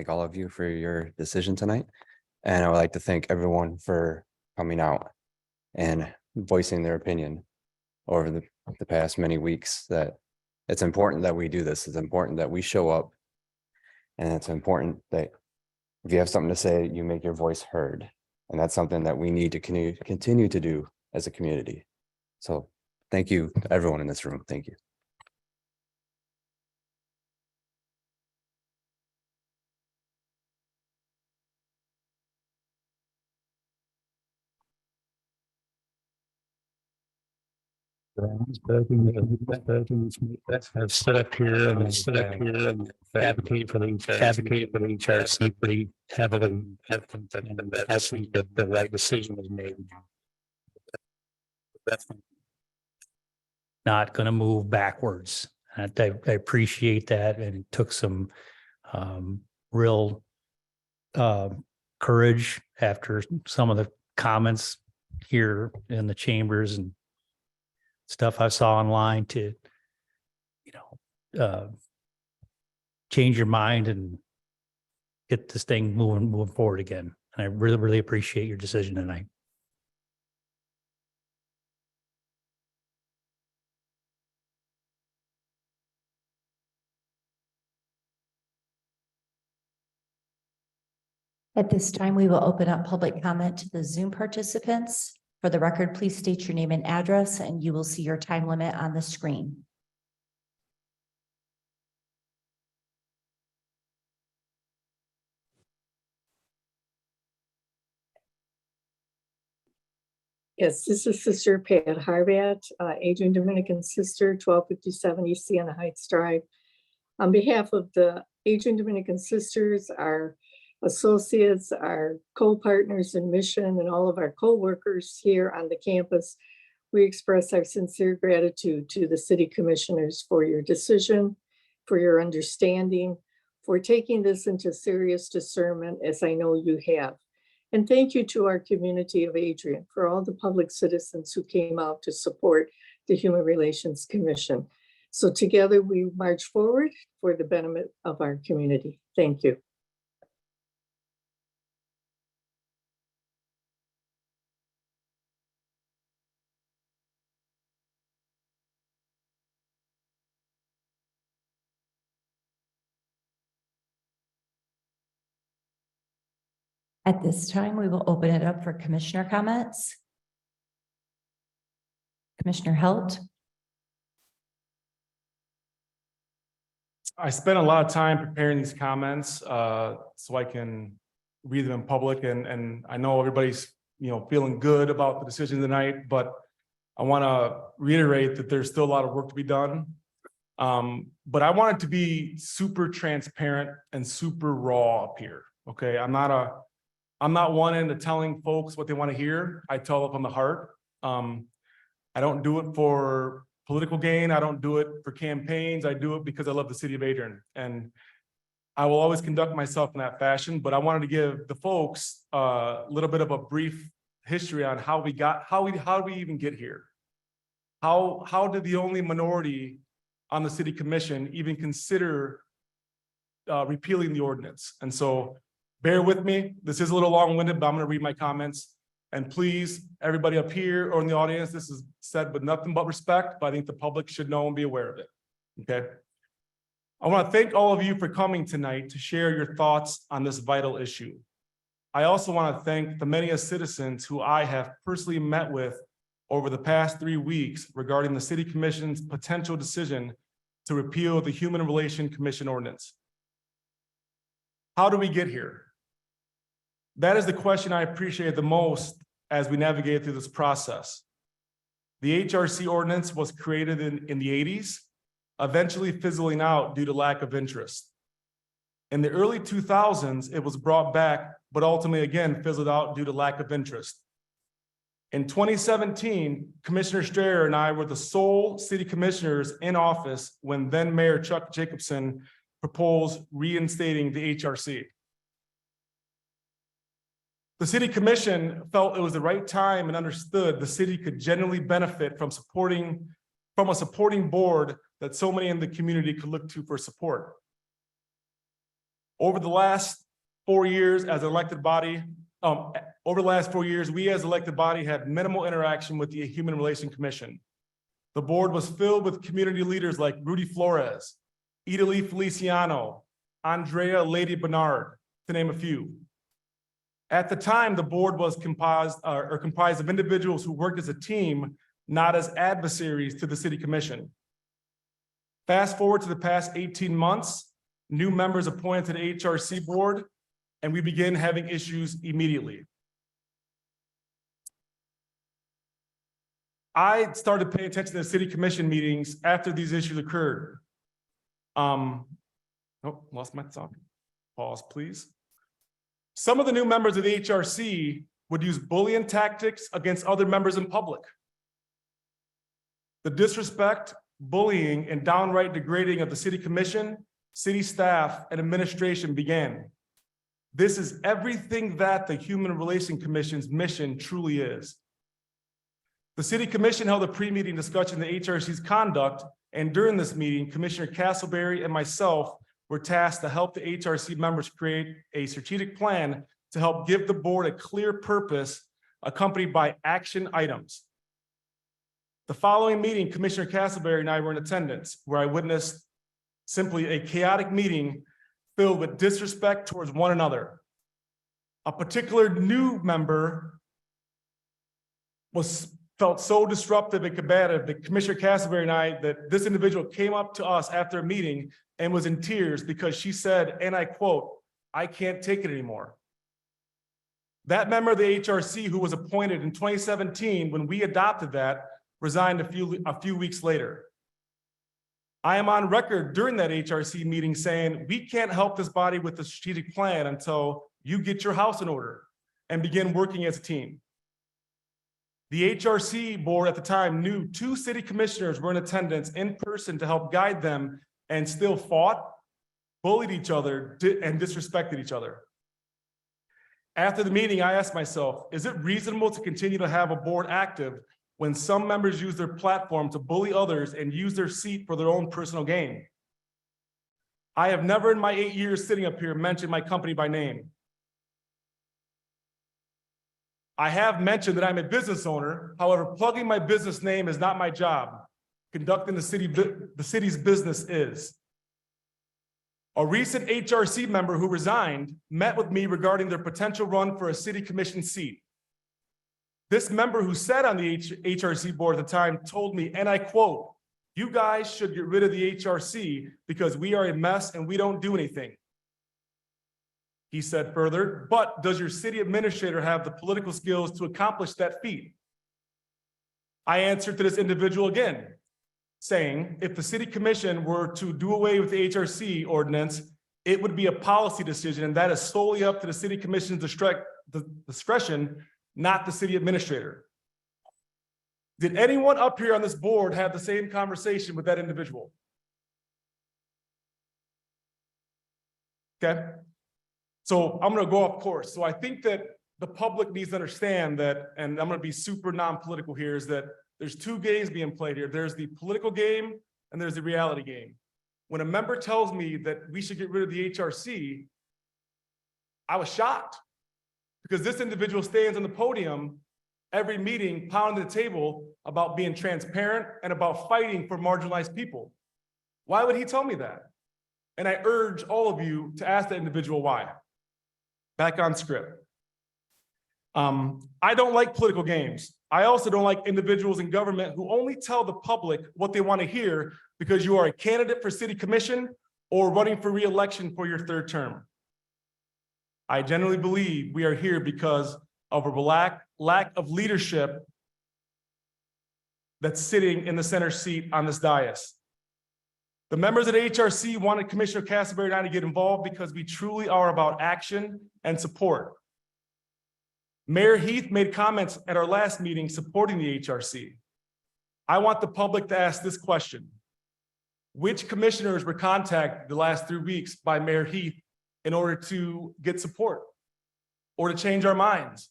all of you for your decision tonight. And I would like to thank everyone for coming out and voicing their opinion over the past many weeks. That it's important that we do this. It's important that we show up. And it's important that if you have something to say, you make your voice heard. And that's something that we need to continue to do as a community. So thank you to everyone in this room. Thank you. I've stood up here and advocate for the HRC pretty heavily. And I think that the right decision was made. Not going to move backwards. And I appreciate that, and it took some real courage after some of the comments here in the chambers and stuff I saw online to, change your mind and get this thing moving forward again. And I really, really appreciate your decision tonight. At this time, we will open up public comment to the Zoom participants. For the record, please state your name and address, and you will see your time limit on the screen. Yes, this is Sister Pat Harvat, Adrian Dominican Sister, 1257 East Sienna Heights Drive. On behalf of the Adrian Dominican Sisters, our associates, our co-partners in mission, and all of our co-workers here on the campus, we express our sincere gratitude to the city commissioners for your decision, for your understanding, for taking this into serious discernment, as I know you have. And thank you to our community of Adrian for all the public citizens who came out to support the Human Relations Commission. So together we march forward for the benefit of our community. Thank you. At this time, we will open it up for commissioner comments. Commissioner Halt. I spent a lot of time preparing these comments so I can read them in public, and I know everybody's feeling good about the decision tonight, but I want to reiterate that there's still a lot of work to be done. But I want it to be super transparent and super raw up here. Okay, I'm not one into telling folks what they want to hear. I tell it from the heart. I don't do it for political gain. I don't do it for campaigns. I do it because I love the city of Adrian. And I will always conduct myself in that fashion, but I wanted to give the folks a little bit of a brief history on how we even get here. How did the only minority on the city commission even consider repealing the ordinance? And so bear with me. This is a little long-winded, but I'm going to read my comments. And please, everybody up here or in the audience, this is said with nothing but respect, but I think the public should know and be aware of it. Okay. I want to thank all of you for coming tonight to share your thoughts on this vital issue. I also want to thank the many citizens who I have personally met with over the past 3 weeks regarding the City Commission's potential decision to repeal the Human Relations Commission ordinance. How do we get here? That is the question I appreciate the most as we navigate through this process. The HRC ordinance was created in the 80s, eventually fizzling out due to lack of interest. In the early 2000s, it was brought back, but ultimately again fizzled out due to lack of interest. In 2017, Commissioner Strayer and I were the sole city commissioners in office when then Mayor Chuck Jacobson proposed reinstating the HRC. The city commission felt it was the right time and understood the city could genuinely benefit from a supporting board that so many in the community could look to for support. Over the last 4 years as an elected body, we as elected body had minimal interaction with the Human Relations Commission. The board was filled with community leaders like Rudy Flores, Idalie Feliciano, Andrea Lady Bernard, to name a few. At the time, the board was comprised of individuals who worked as a team, not as adversaries to the city commission. Fast forward to the past 18 months, new members appointed to the HRC board, and we begin having issues immediately. I started paying attention to the city commission meetings after these issues occurred. Oh, lost my thought. Pause, please. Some of the new members of the HRC would use bullying tactics against other members in public. The disrespect, bullying, and downright degrading of the city commission, city staff, and administration began. This is everything that the Human Relations Commission's mission truly is. The city commission held a pre-meeting discussion of the HRC's conduct, and during this meeting, Commissioner Castleberry and myself were tasked to help the HRC members create a strategic plan to help give the board a clear purpose accompanied by action items. The following meeting, Commissioner Castleberry and I were in attendance, where I witnessed simply a chaotic meeting filled with disrespect towards one another. A particular new member felt so disruptive and combative that Commissioner Castleberry and I, that this individual came up to us after a meeting and was in tears because she said, and I quote, "I can't take it anymore." That member of the HRC who was appointed in 2017, when we adopted that, resigned a few weeks later. I am on record during that HRC meeting saying, we can't help this body with the strategic plan until you get your house in order and begin working as a team. The HRC board at the time knew 2 city commissioners were in attendance in person to help guide them and still fought, bullied each other, and disrespected each other. After the meeting, I asked myself, is it reasonable to continue to have a board active when some members use their platform to bully others and use their seat for their own personal gain? I have never in my 8 years sitting up here mentioned my company by name. I have mentioned that I'm a business owner. However, plugging my business name is not my job. Conducting the city's business is. A recent HRC member who resigned met with me regarding their potential run for a city commission seat. This member who sat on the HRC board at the time told me, and I quote, "You guys should get rid of the HRC because we are a mess and we don't do anything." He said further, "But does your city administrator have the political skills to accomplish that feat?" I answered to this individual again, saying, if the city commission were to do away with the HRC ordinance, it would be a policy decision, and that is solely up to the city commission's discretion, not the city administrator. Did anyone up here on this board have the same conversation with that individual? Okay. So I'm going to go off course. So I think that the public needs to understand that, and I'm going to be super non-political here, is that there's 2 games being played here. There's the political game and there's the reality game. When a member tells me that we should get rid of the HRC, I was shocked because this individual stands on the podium every meeting, pounding the table about being transparent and about fighting for marginalized people. Why would he tell me that? And I urge all of you to ask that individual why. Back on script. I don't like political games. I also don't like individuals in government who only tell the public what they want to hear because you are a candidate for city commission or running for re-election for your 3rd term. I genuinely believe we are here because of a lack of leadership that's sitting in the center seat on this dais. The members of the HRC wanted Commissioner Castleberry and I to get involved because we truly are about action and support. Mayor Heath made comments at our last meeting supporting the HRC. I want the public to ask this question. Which commissioners were contacted the last 3 weeks by Mayor Heath in order to get support or to change our minds?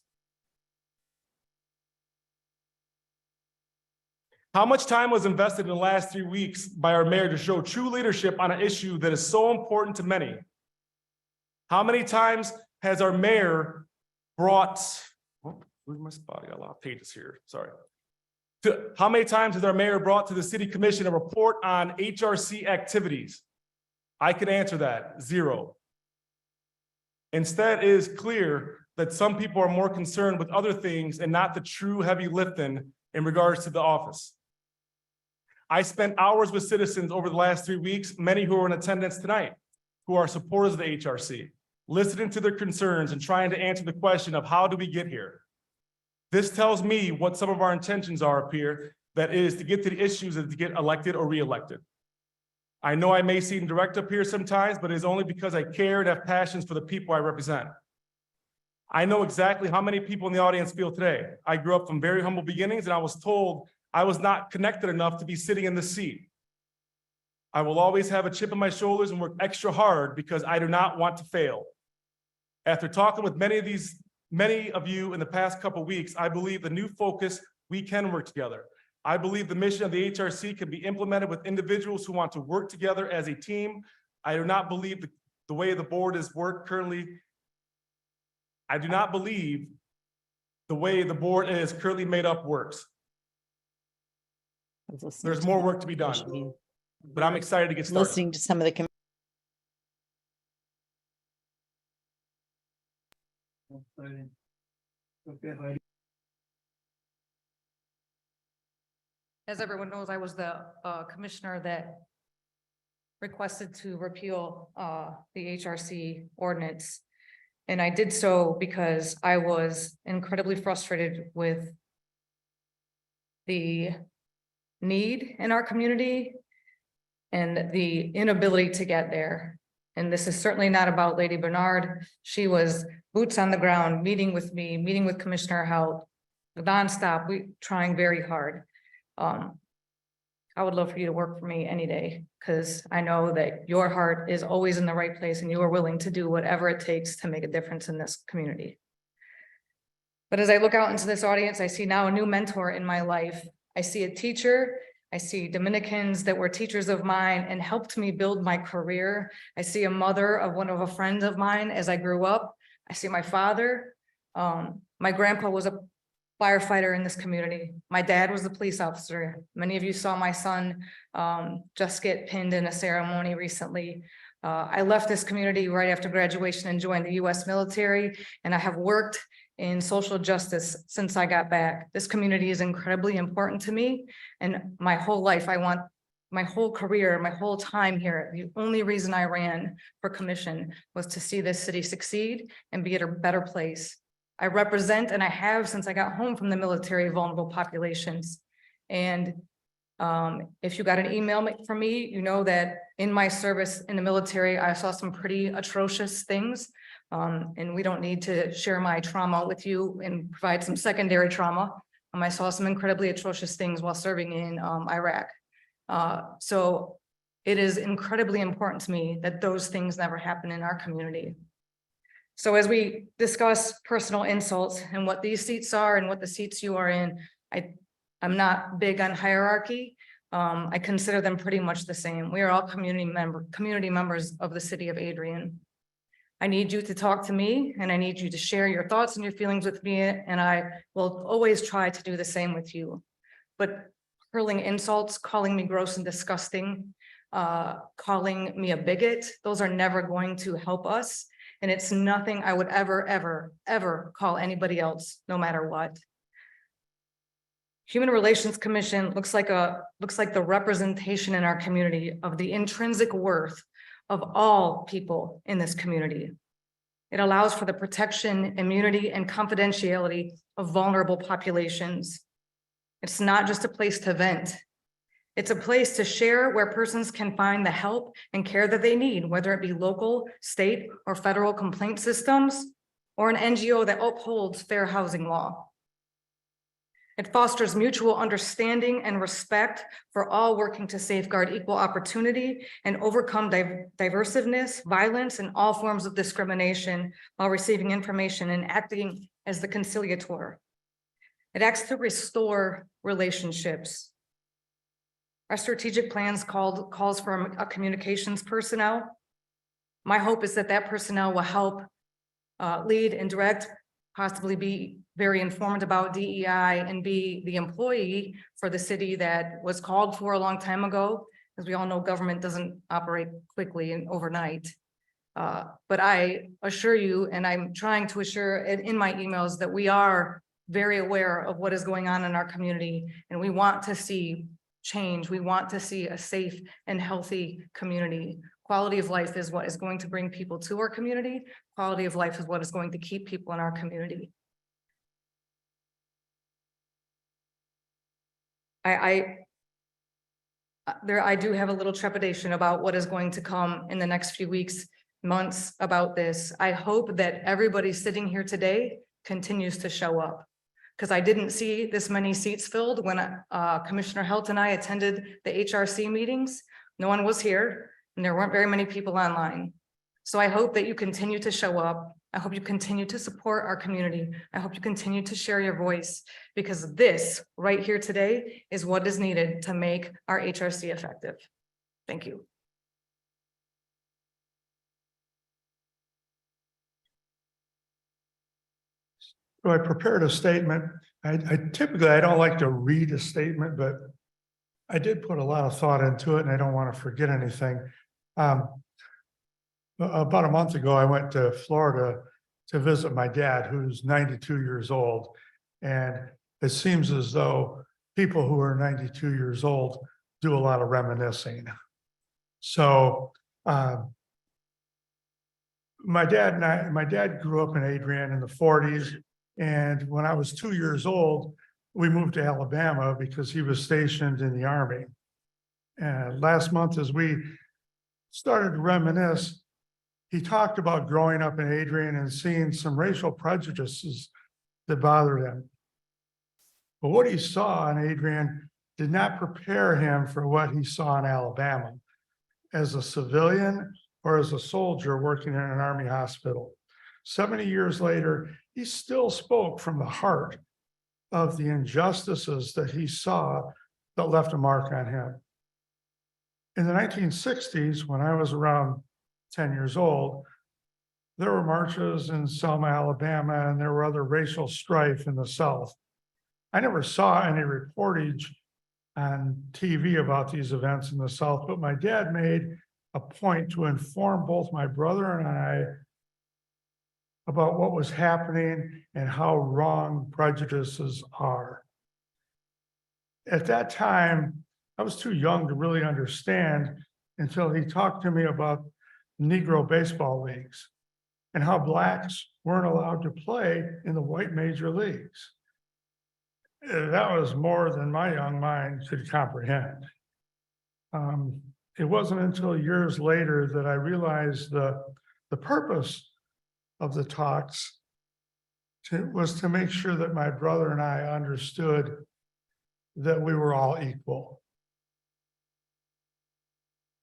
How much time was invested in the last 3 weeks by our mayor to show true leadership on an issue that is so important to many? How many times has our mayor brought, where's my spot? I got a lot of pages here, sorry. How many times has our mayor brought to the city commission a report on HRC activities? I can answer that, 0. Instead, it is clear that some people are more concerned with other things and not the true heavy lifting in regards to the office. I spent hours with citizens over the last 3 weeks, many who are in attendance tonight, who are supporters of the HRC, listening to their concerns and trying to answer the question of how do we get here? This tells me what some of our intentions are up here, that is to get to the issues of to get elected or reelected. I know I may seem direct up here sometimes, but it is only because I care and have passions for the people I represent. I know exactly how many people in the audience feel today. I grew up from very humble beginnings and I was told I was not connected enough to be sitting in this seat. I will always have a chip on my shoulders and work extra hard because I do not want to fail. After talking with many of you in the past couple of weeks, I believe the new focus, we can work together. I believe the mission of the HRC can be implemented with individuals who want to work together as a team. I do not believe the way the board is worked currently. I do not believe the way the board is currently made up works. There's more work to be done, but I'm excited to get started. Listening to some of the As everyone knows, I was the commissioner that requested to repeal the HRC ordinance. And I did so because I was incredibly frustrated with the need in our community and the inability to get there. And this is certainly not about Lady Bernard. She was boots on the ground, meeting with me, meeting with Commissioner Halt, nonstop, trying very hard. I would love for you to work for me any day, because I know that your heart is always in the right place and you are willing to do whatever it takes to make a difference in this community. But as I look out into this audience, I see now a new mentor in my life. I see a teacher. I see Dominicans that were teachers of mine and helped me build my career. I see a mother of one of a friend of mine as I grew up. I see my father. My grandpa was a firefighter in this community. My dad was a police officer. Many of you saw my son just get pinned in a ceremony recently. I left this community right after graduation and joined the US military, and I have worked in social justice since I got back. This community is incredibly important to me, and my whole life, I want my whole career, my whole time here, the only reason I ran for commission was to see this city succeed and be at a better place. I represent, and I have since I got home from the military, vulnerable populations. And if you got an email from me, you know that in my service in the military, I saw some pretty atrocious things. And we don't need to share my trauma with you and provide some secondary trauma. I saw some incredibly atrocious things while serving in Iraq. So it is incredibly important to me that those things never happen in our community. So as we discuss personal insults and what these seats are and what the seats you are in, I'm not big on hierarchy. I consider them pretty much the same. We are all community members of the city of Adrian. I need you to talk to me, and I need you to share your thoughts and your feelings with me, and I will always try to do the same with you. But hurling insults, calling me gross and disgusting, calling me a bigot, those are never going to help us. And it's nothing I would ever call anybody else, no matter what. Human Relations Commission looks like the representation in our community of the intrinsic worth of all people in this community. It allows for the protection, immunity, and confidentiality of vulnerable populations. It's not just a place to vent. It's a place to share where persons can find the help and care that they need, whether it be local, state, or federal complaint systems, or an NGO that upholds fair housing law. It fosters mutual understanding and respect for all working to safeguard equal opportunity and overcome diversiveness, violence, and all forms of discrimination while receiving information and acting as the conciliator. It acts to restore relationships. Our strategic plans calls for a communications personnel. My hope is that that personnel will help lead and direct, possibly be very informed about DEI, and be the employee for the city that was called for a long time ago. As we all know, government doesn't operate quickly and overnight. But I assure you, and I'm trying to assure in my emails, that we are very aware of what is going on in our community, and we want to see change. We want to see a safe and healthy community. Quality of life is what is going to bring people to our community. Quality of life is what is going to keep people in our community. I do have a little trepidation about what is going to come in the next few weeks, months about this. I hope that everybody sitting here today continues to show up, because I didn't see this many seats filled when Commissioner Helt and I attended the HRC meetings. No one was here, and there weren't very many people online. So I hope that you continue to show up. I hope you continue to support our community. I hope you continue to share your voice, because this right here today is what is needed to make our HRC effective. Thank you. So I prepared a statement. I typically don't like to read a statement, but I did put a lot of thought into it, and I don't want to forget anything. About a month ago, I went to Florida to visit my dad, who's 92 years old. And it seems as though people who are 92 years old do a lot of reminiscing. So my dad grew up in Adrian in the forties. And when I was 2 years old, we moved to Alabama because he was stationed in the Army. And last month, as we started to reminisce, he talked about growing up in Adrian and seeing some racial prejudices that bothered him. But what he saw in Adrian did not prepare him for what he saw in Alabama as a civilian or as a soldier working in an Army hospital. 70 years later, he still spoke from the heart of the injustices that he saw that left a mark on him. In the 1960s, when I was around 10 years old, there were marches in Selma, Alabama, and there were other racial strife in the South. I never saw any reportage on TV about these events in the South, but my dad made a point to inform both my brother and I about what was happening and how wrong prejudices are. At that time, I was too young to really understand until he talked to me about Negro baseball leagues and how blacks weren't allowed to play in the white major leagues. That was more than my young mind could comprehend. It wasn't until years later that I realized the purpose of the talks was to make sure that my brother and I understood that we were all equal.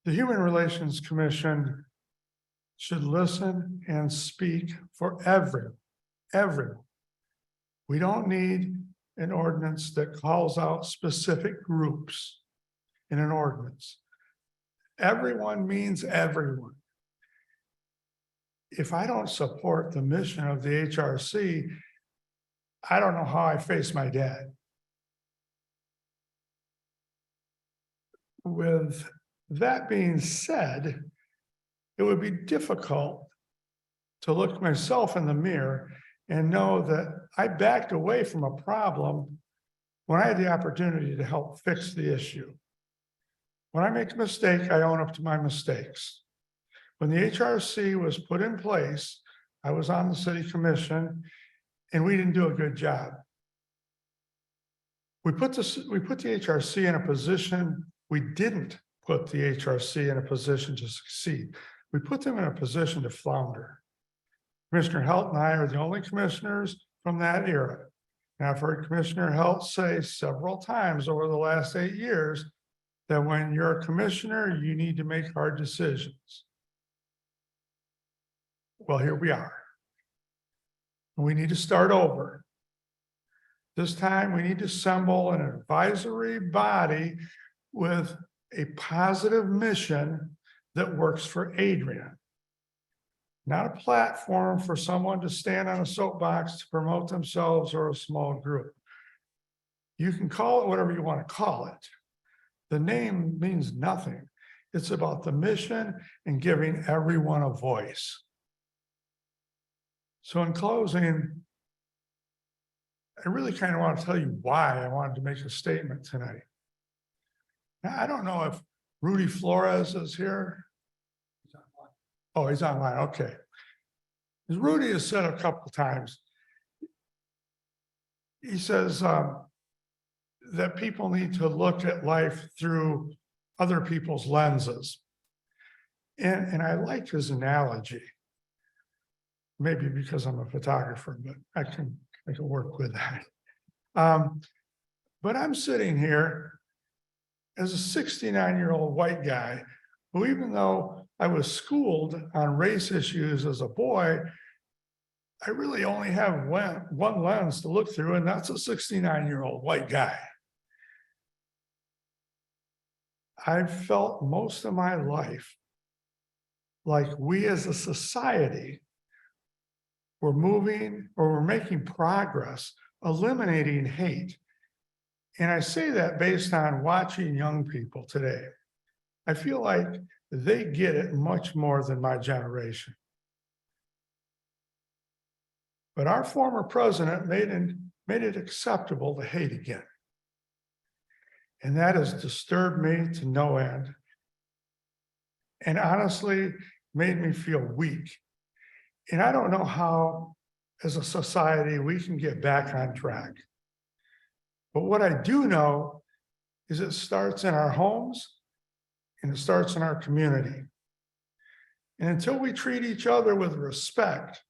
The Human Relations Commission should listen and speak for everyone. We don't need an ordinance that calls out specific groups in an ordinance. Everyone means everyone. If I don't support the mission of the HRC, I don't know how I face my dad. With that being said, it would be difficult to look myself in the mirror and know that I backed away from a problem when I had the opportunity to help fix the issue. When I make a mistake, I own up to my mistakes. When the HRC was put in place, I was on the city commission and we didn't do a good job. We put the HRC in a position, we didn't put the HRC in a position to succeed. We put them in a position to flounder. Commissioner Halt and I are the only commissioners from that era. And I've heard Commissioner Halt say several times over the last 8 years that when you're a commissioner, you need to make hard decisions. Well, here we are. We need to start over. This time we need to assemble an advisory body with a positive mission that works for Adrian. Not a platform for someone to stand on a soapbox to promote themselves or a small group. You can call it whatever you want to call it. The name means nothing. It's about the mission and giving everyone a voice. So in closing, I really kind of want to tell you why I wanted to make a statement tonight. Now, I don't know if Rudy Flores is here. Oh, he's online. Okay. As Rudy has said a couple of times, he says that people need to look at life through other people's lenses. And I like his analogy. Maybe because I'm a photographer, but I can work with that. But I'm sitting here as a 69-year-old white guy who, even though I was schooled on race issues as a boy, I really only have one lens to look through, and that's a 69-year-old white guy. I've felt most of my life like we as a society we're moving or we're making progress, eliminating hate. And I say that based on watching young people today. I feel like they get it much more than my generation. But our former president made it acceptable to hate again. And that has disturbed me to no end. And honestly, made me feel weak. And I don't know how, as a society, we can get back on track. But what I do know is it starts in our homes and it starts in our community. And until we treat each other with respect,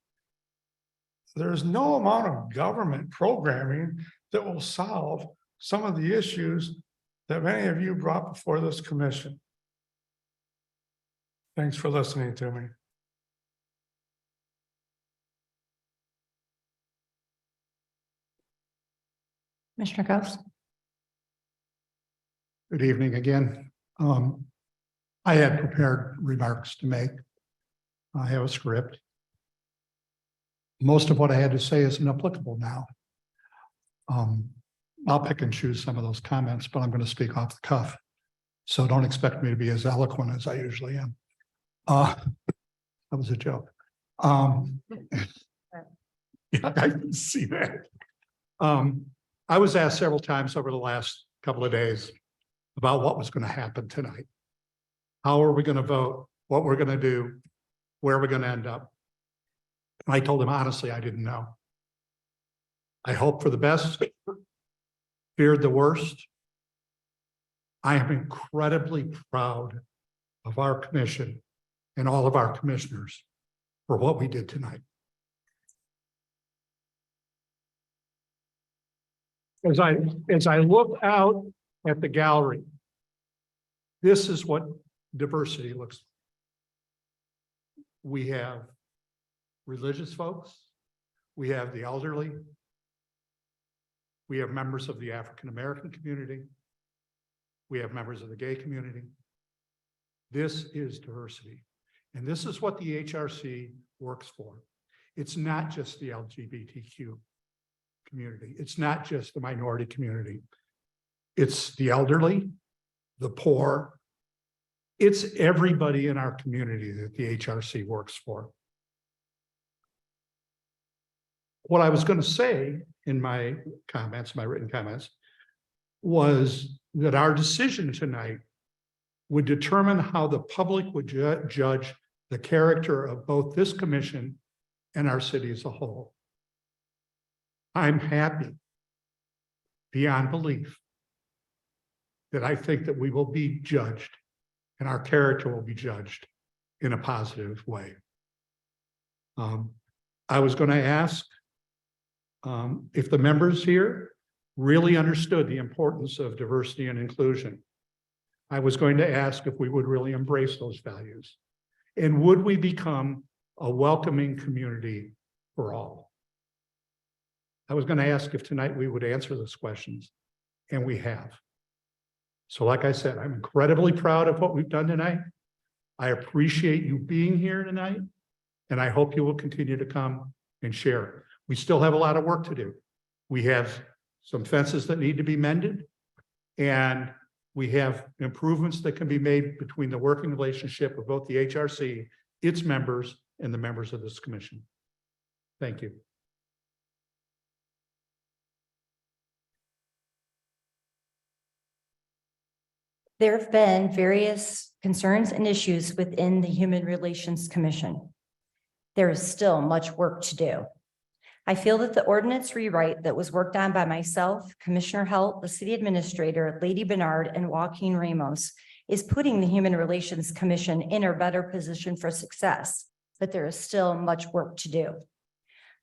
there's no amount of government programming that will solve some of the issues that many of you brought before this commission. Thanks for listening to me. Commissioner Gauss. Good evening again. I had prepared remarks to make. I have a script. Most of what I had to say is inapplicable now. I'll pick and choose some of those comments, but I'm going to speak off the cuff. So don't expect me to be as eloquent as I usually am. That was a joke. Yeah, I can see that. I was asked several times over the last couple of days about what was going to happen tonight. How are we going to vote? What we're going to do? Where we're going to end up? And I told him honestly, I didn't know. I hoped for the best, feared the worst. I am incredibly proud of our commission and all of our commissioners for what we did tonight. As I look out at the gallery, this is what diversity looks like. We have religious folks, we have the elderly, we have members of the African American community, we have members of the gay community. This is diversity. And this is what the HRC works for. It's not just the LGBTQ community. It's not just the minority community. It's the elderly, the poor. It's everybody in our community that the HRC works for. What I was going to say in my comments, my written comments, was that our decision tonight would determine how the public would judge the character of both this commission and our city as a whole. I'm happy beyond belief that I think that we will be judged and our character will be judged in a positive way. I was going to ask if the members here really understood the importance of diversity and inclusion. I was going to ask if we would really embrace those values. And would we become a welcoming community for all? I was going to ask if tonight we would answer those questions, and we have. So like I said, I'm incredibly proud of what we've done tonight. I appreciate you being here tonight, and I hope you will continue to come and share. We still have a lot of work to do. We have some fences that need to be mended, and we have improvements that can be made between the working relationship of both the HRC, its members, and the members of this commission. Thank you. There have been various concerns and issues within the Human Relations Commission. There is still much work to do. I feel that the ordinance rewrite that was worked on by myself, Commissioner Halt, the city administrator, Lady Bernard, and Joaquin Ramos is putting the Human Relations Commission in a better position for success, but there is still much work to do.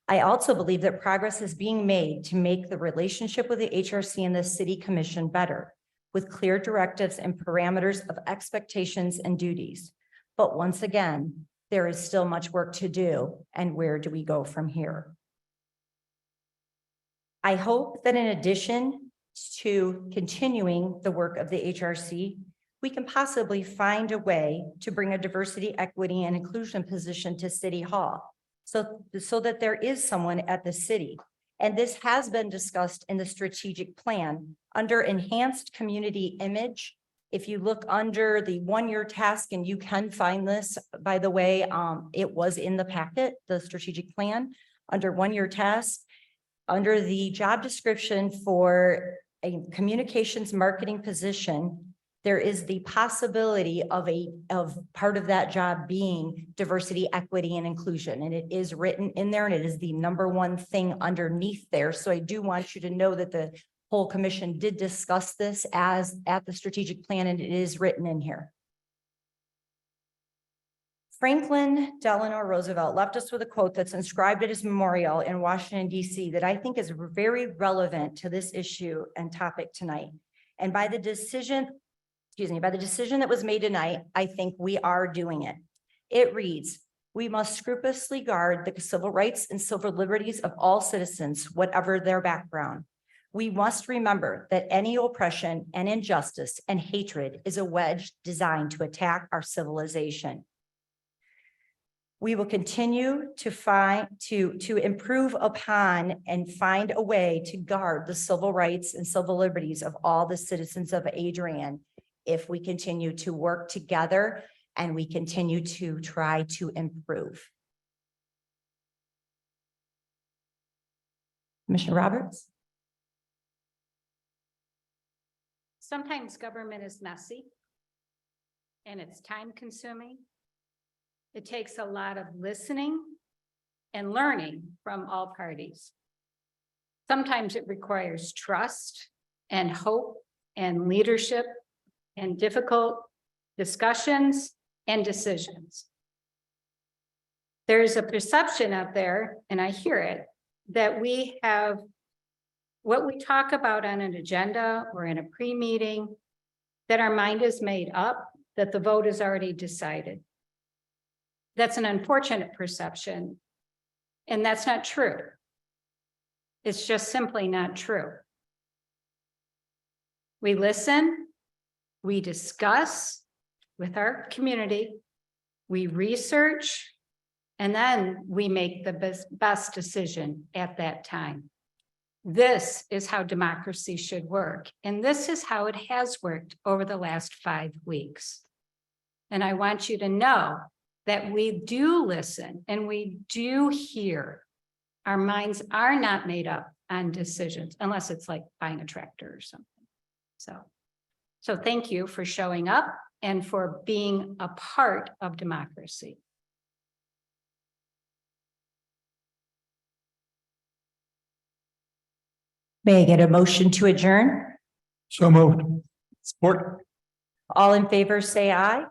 I also believe that progress is being made to make the relationship with the HRC and the city commission better, with clear directives and parameters of expectations and duties. But once again, there is still much work to do, and where do we go from here? I hope that in addition to continuing the work of the HRC, we can possibly find a way to bring a diversity, equity, and inclusion position to City Hall, so that there is someone at the city. And this has been discussed in the strategic plan under enhanced community image. If you look under the one-year task, and you can find this, by the way, it was in the packet, the strategic plan, under one-year task, under the job description for a communications marketing position, there is the possibility of part of that job being diversity, equity, and inclusion. And it is written in there, and it is the number one thing underneath there. So I do want you to know that the whole commission did discuss this as at the strategic plan, and it is written in here. Franklin Delano Roosevelt left us with a quote that's inscribed at his memorial in Washington, D.C. that I think is very relevant to this issue and topic tonight. And by the decision that was made tonight, I think we are doing it. It reads, "We must scrupulously guard the civil rights and civil liberties of all citizens, whatever their background. We must remember that any oppression and injustice and hatred is a wedge designed to attack our civilization. We will continue to improve upon and find a way to guard the civil rights and civil liberties of all the citizens of Adrian if we continue to work together and we continue to try to improve." Commissioner Roberts? Sometimes government is messy and it's time consuming. It takes a lot of listening and learning from all parties. Sometimes it requires trust and hope and leadership and difficult discussions and decisions. There's a perception out there, and I hear it, that we have what we talk about on an agenda or in a pre-meeting, that our mind is made up, that the vote is already decided. That's an unfortunate perception, and that's not true. It's just simply not true. We listen, we discuss with our community, we research, and then we make the best decision at that time. This is how democracy should work, and this is how it has worked over the last 5 weeks. And I want you to know that we do listen and we do hear. Our minds are not made up on decisions unless it's like buying a tractor or something. So thank you for showing up and for being a part of democracy. May I get a motion to adjourn? So moved. Support. All in favor, say aye.